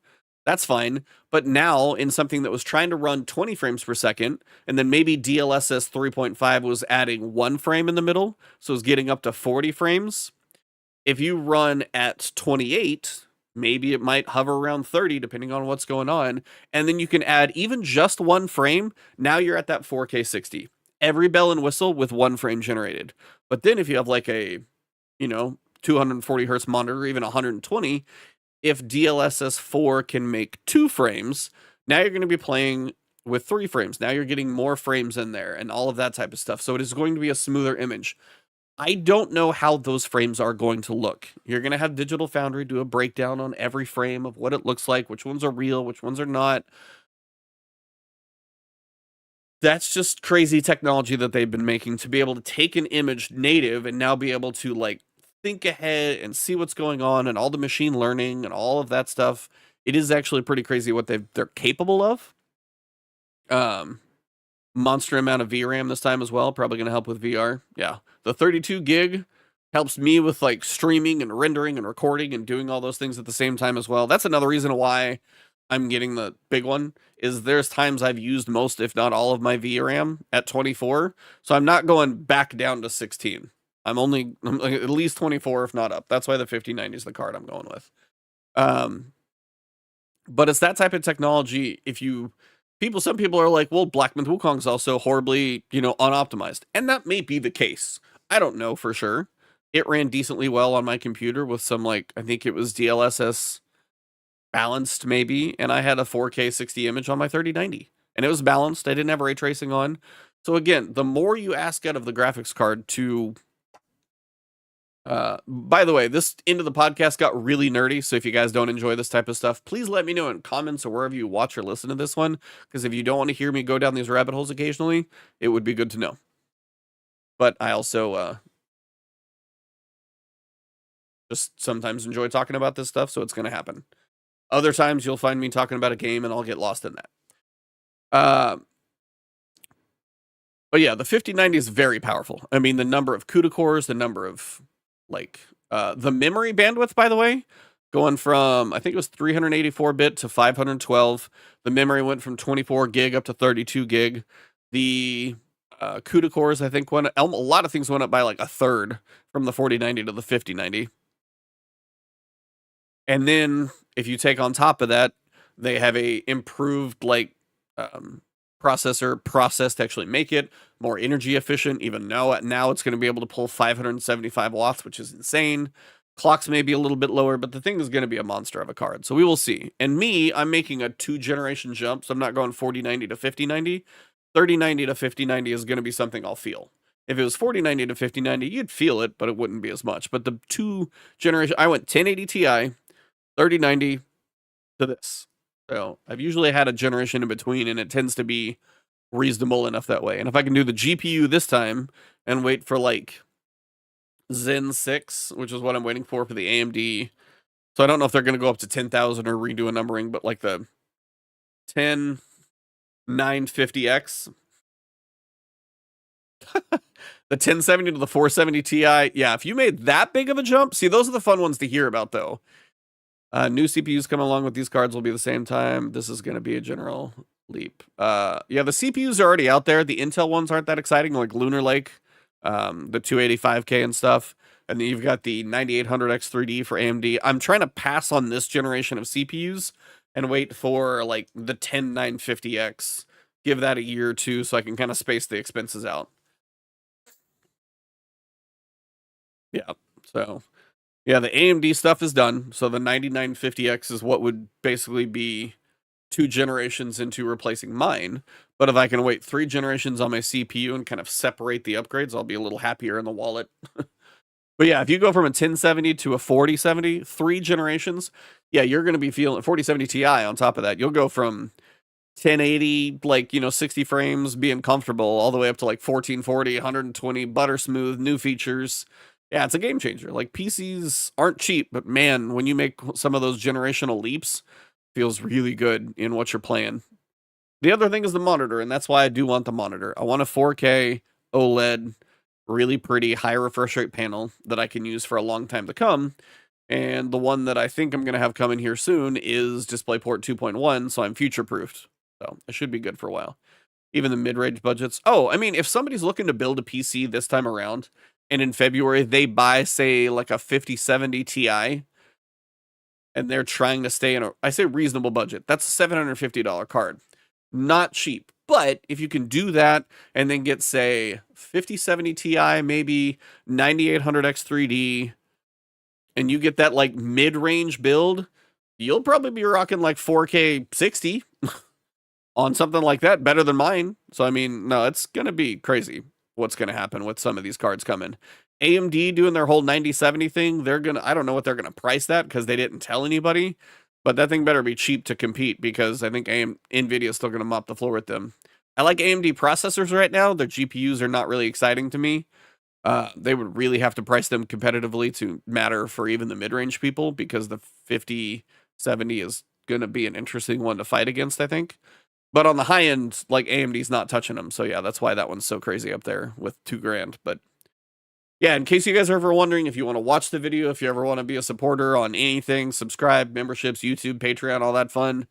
That's fine. But now, in something that was trying to run 20 frames per second, and then maybe DLSS 3.5 was adding 1 frame in the middle, so it's getting up to 40 frames. If you run at 28, maybe it might hover around 30, depending on what's going on. And then you can add even just 1 frame. Now you're at that 4K 60. Every bell and whistle with 1 frame generated. But then if you have like a, 240 hertz monitor, even 120, if DLSS 4 can make 2 frames, now you're going to be playing with 3 frames. Now you're getting more frames in there and all of that type of stuff. So it is going to be a smoother image. I don't know how those frames are going to look. You're going to have Digital Foundry do a breakdown on every frame of what it looks like, which ones are real, which ones are not. That's just crazy technology that they've been making to be able to take an image native and now be able to like think ahead and see what's going on and all the machine learning and all of that stuff. It is actually pretty crazy what they're capable of. Monster amount of VRAM this time as well, probably going to help with VR. Yeah, the 32 gig helps me with like streaming and rendering and recording and doing all those things at the same time as well. That's another reason why I'm getting the big one, is there's times I've used most, if not all of my VRAM at 24. So I'm not going back down to 16. I'm at least 24, if not up. That's why the 5090 is the card I'm going with. But it's that type of technology. Some people are like, well, Black Myth Wukong's also horribly, unoptimized. And that may be the case. I don't know for sure. It ran decently well on my computer with some, I think it was DLSS balanced maybe, and I had a 4K 60 image on my 3090, and it was balanced. I didn't have ray tracing on. So again, the more you ask out of the graphics card to by the way, this end of the podcast got really nerdy, so if you guys don't enjoy this type of stuff, please let me know in comments or wherever you watch or listen to this one, because if you don't want to hear me go down these rabbit holes occasionally, it would be good to know. But I also just sometimes enjoy talking about this stuff, so it's going to happen. Other times you'll find me talking about a game and I'll get lost in that. But yeah, the 5090 is very powerful. I mean, the number of CUDA cores, the number of the memory bandwidth, by the way, going from, I think it was 384-bit to 512. The memory went from 24 gig up to 32 gig. The CUDA cores, I think, a lot of things went up by like a third from the 4090 to the 5090. And then if you take on top of that, they have a improved processor process to actually make it more energy efficient. Even now it's going to be able to pull 575 watts, which is insane. Clocks may be a little bit lower, but the thing is going to be a monster of a card. So we will see. And I'm making a 2-generation jump, so I'm not going 4090 to 5090. 3090 to 5090 is going to be something I'll feel. If it was 4090 to 5090, you'd feel it, but it wouldn't be as much. But the 2-generation, I went 1080 Ti, 3090 to this. So I've usually had a generation in between, and it tends to be reasonable enough that way. And if I can do the GPU this time and wait for Zen 6, which is what I'm waiting for the AMD. So I don't know if they're going to go up to 10,000 or redo a numbering, but the 10950X. The 1070 to the 470 Ti. Yeah, if you made that big of a jump, see, those are the fun ones to hear about, though. New CPUs coming along with these cards will be the same time. This is going to be a general leap. Yeah, the CPUs are already out there. The Intel ones aren't that exciting, like Lunar Lake, the 285K and stuff. And then you've got the 9800X3D for AMD. I'm trying to pass on this generation of CPUs and wait for the 10950X. Give that a year or two so I can kind of space the expenses out. Yeah, so... yeah, the AMD stuff is done. So the 9950X is what would basically be 2 generations into replacing mine. But if I can wait 3 generations on my CPU and kind of separate the upgrades, I'll be a little happier in the wallet. But yeah, if you go from a 1070 to a 4070, 3 generations, yeah, you're going to be feeling 4070 Ti on top of that. You'll go from 1080, like, 60 frames, being comfortable, all the way up to like 1440, 120, butter smooth, new features. Yeah, it's a game changer. Like, PCs aren't cheap, but man, when you make some of those generational leaps, feels really good in what you're playing. The other thing is the monitor, and that's why I do want the monitor. I want a 4K OLED, really pretty, high refresh rate panel that I can use for a long time to come. And the one that I think I'm going to have coming here soon is DisplayPort 2.1, so I'm future-proofed. So it should be good for a while. Even the mid-range budgets. Oh, I mean, if somebody's looking to build a PC this time around, and in February they buy, say, like a 5070 Ti, and they're trying to stay in a, I say reasonable budget, that's a $750 card. Not cheap. But if you can do that and then get, say, 5070 Ti, maybe 9800X3D, and you get that like mid-range build, you'll probably be rocking like 4K 60 on something like that, better than mine. So, I mean, no, it's going to be crazy what's going to happen with some of these cards coming. AMD doing their whole 9070 thing, they're going to, I don't know what they're going to price that because they didn't tell anybody, but that thing better be cheap to compete because I think NVIDIA is still going to mop the floor with them. I like AMD processors right now. Their GPUs are not really exciting to me. They would really have to price them competitively to matter for even the mid-range people because the 5070 is going to be an interesting one to fight against, I think. But on the high end, like AMD's not touching them. So yeah, that's why that one's so crazy up there with $2,000. But yeah, in case you guys are ever wondering if you want to watch the video, if you ever want to be a supporter on anything, subscribe, memberships, YouTube, Patreon, all that fun,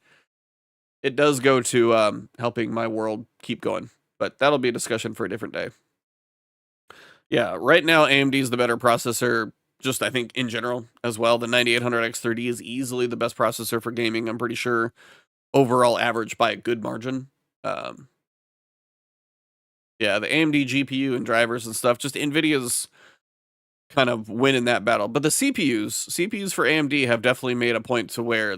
it does go to helping my world keep going. But that'll be a discussion for a different day. Yeah, right now AMD is the better processor, just I think in general as well. The 9800X3D is easily the best processor for gaming, I'm pretty sure. Overall average by a good margin. Yeah, the AMD GPU and drivers and stuff, just NVIDIA's kind of winning that battle. But the CPUs for AMD have definitely made a point to where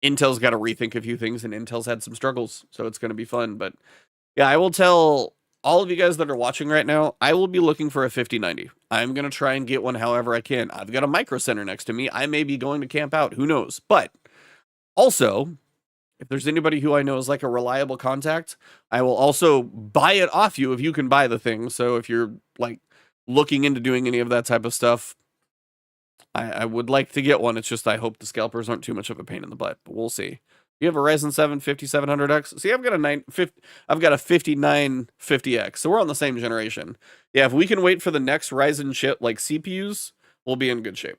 Intel's got to rethink a few things, and Intel's had some struggles, so it's going to be fun. But yeah, I will tell all of you guys that are watching right now, I will be looking for a 5090. I'm going to try and get one however I can. I've got a micro center next to me. I may be going to camp out. Who knows? But also, if there's anybody who I know is like a reliable contact, I will also buy it off you if you can buy the thing. So if you're like looking into doing any of that type of stuff, I would like to get one. It's just I hope the scalpers aren't too much of a pain in the butt, but we'll see. You have a Ryzen 7 5700X. See, I've got a 5950X. So we're on the same generation. Yeah, if we can wait for the next Ryzen chip like CPUs, we'll be in good shape.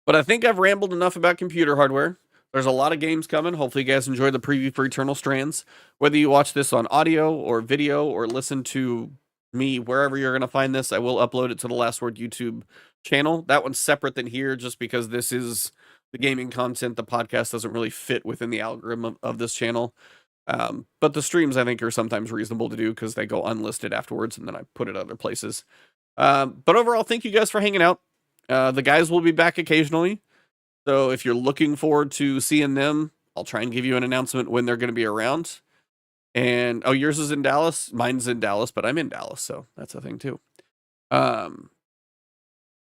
But I think I've rambled enough about computer hardware. There's a lot of games coming. Hopefully you guys enjoyed the preview for Eternal Strands. Whether you watch this on audio or video or listen to me wherever you're going to find this, I will upload it to the Last Word YouTube channel. That one's separate than here just because this is the gaming content. The podcast doesn't really fit within the algorithm of this channel. But the streams I think are sometimes reasonable to do because they go unlisted afterwards and then I put it other places. But overall, thank you guys for hanging out. The guys will be back occasionally. So if you're looking forward to seeing them, I'll try and give you an announcement when they're going to be around. And, oh, yours is in Dallas. Mine's in Dallas, but I'm in Dallas, so that's a thing too.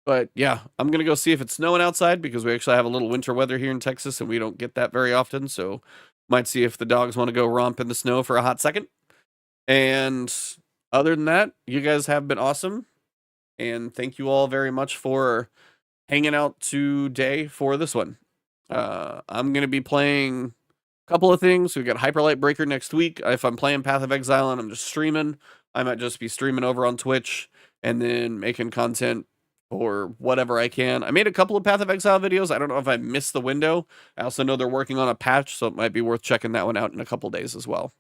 But yeah, I'm going to go see if it's snowing outside because we actually have a little winter weather here in Texas and we don't get that very often. So might see if the dogs want to go romp in the snow for a hot second. And other than that, you guys have been awesome. And thank you all very much for hanging out today for this one. I'm going to be playing a couple of things. We got Hyperlight Breaker next week. If I'm playing Path of Exile and I'm just streaming, I might just be streaming over on Twitch and then making content for whatever I can. I made a couple of Path of Exile videos. I don't know if I missed the window. I also know they're working on a patch, so it might be worth checking that one out in a couple days as well.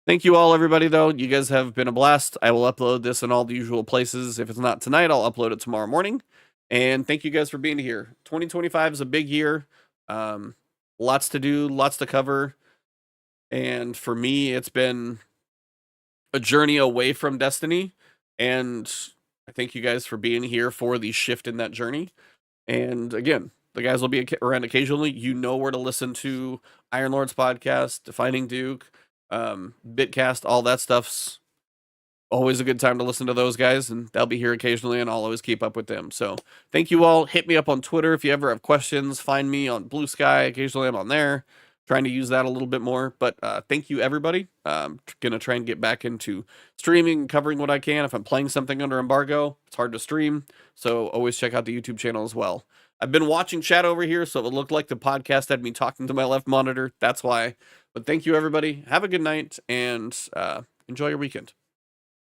Thank you all, everybody, though. You guys have been a blast. I will upload this in all the usual places. If it's not tonight, I'll upload it tomorrow morning. And thank you guys for being here. 2025 is a big year. Lots to do, lots to cover. And for me, it's been a journey away from Destiny. And I thank you guys for being here for the shift in that journey. And again, The guys will be around occasionally. You know where to listen to Iron Lord's podcast, Defining Duke, Bitcast, all that stuff's always a good time to listen to those guys, and they'll be here occasionally, and I'll always keep up with them. So thank you all. Hit me up on Twitter if you ever have questions. Find me on Blue Sky. Occasionally I'm on there. Trying to use that a little bit more. But thank you, everybody. I'm going to try and get back into streaming, covering what I can. If I'm playing something under embargo, it's hard to stream. So always check out the YouTube channel as well. I've been watching chat over here, so it would look like the podcast had me talking to my left monitor. That's why. But thank you, everybody. Have a good night, and enjoy your weekend.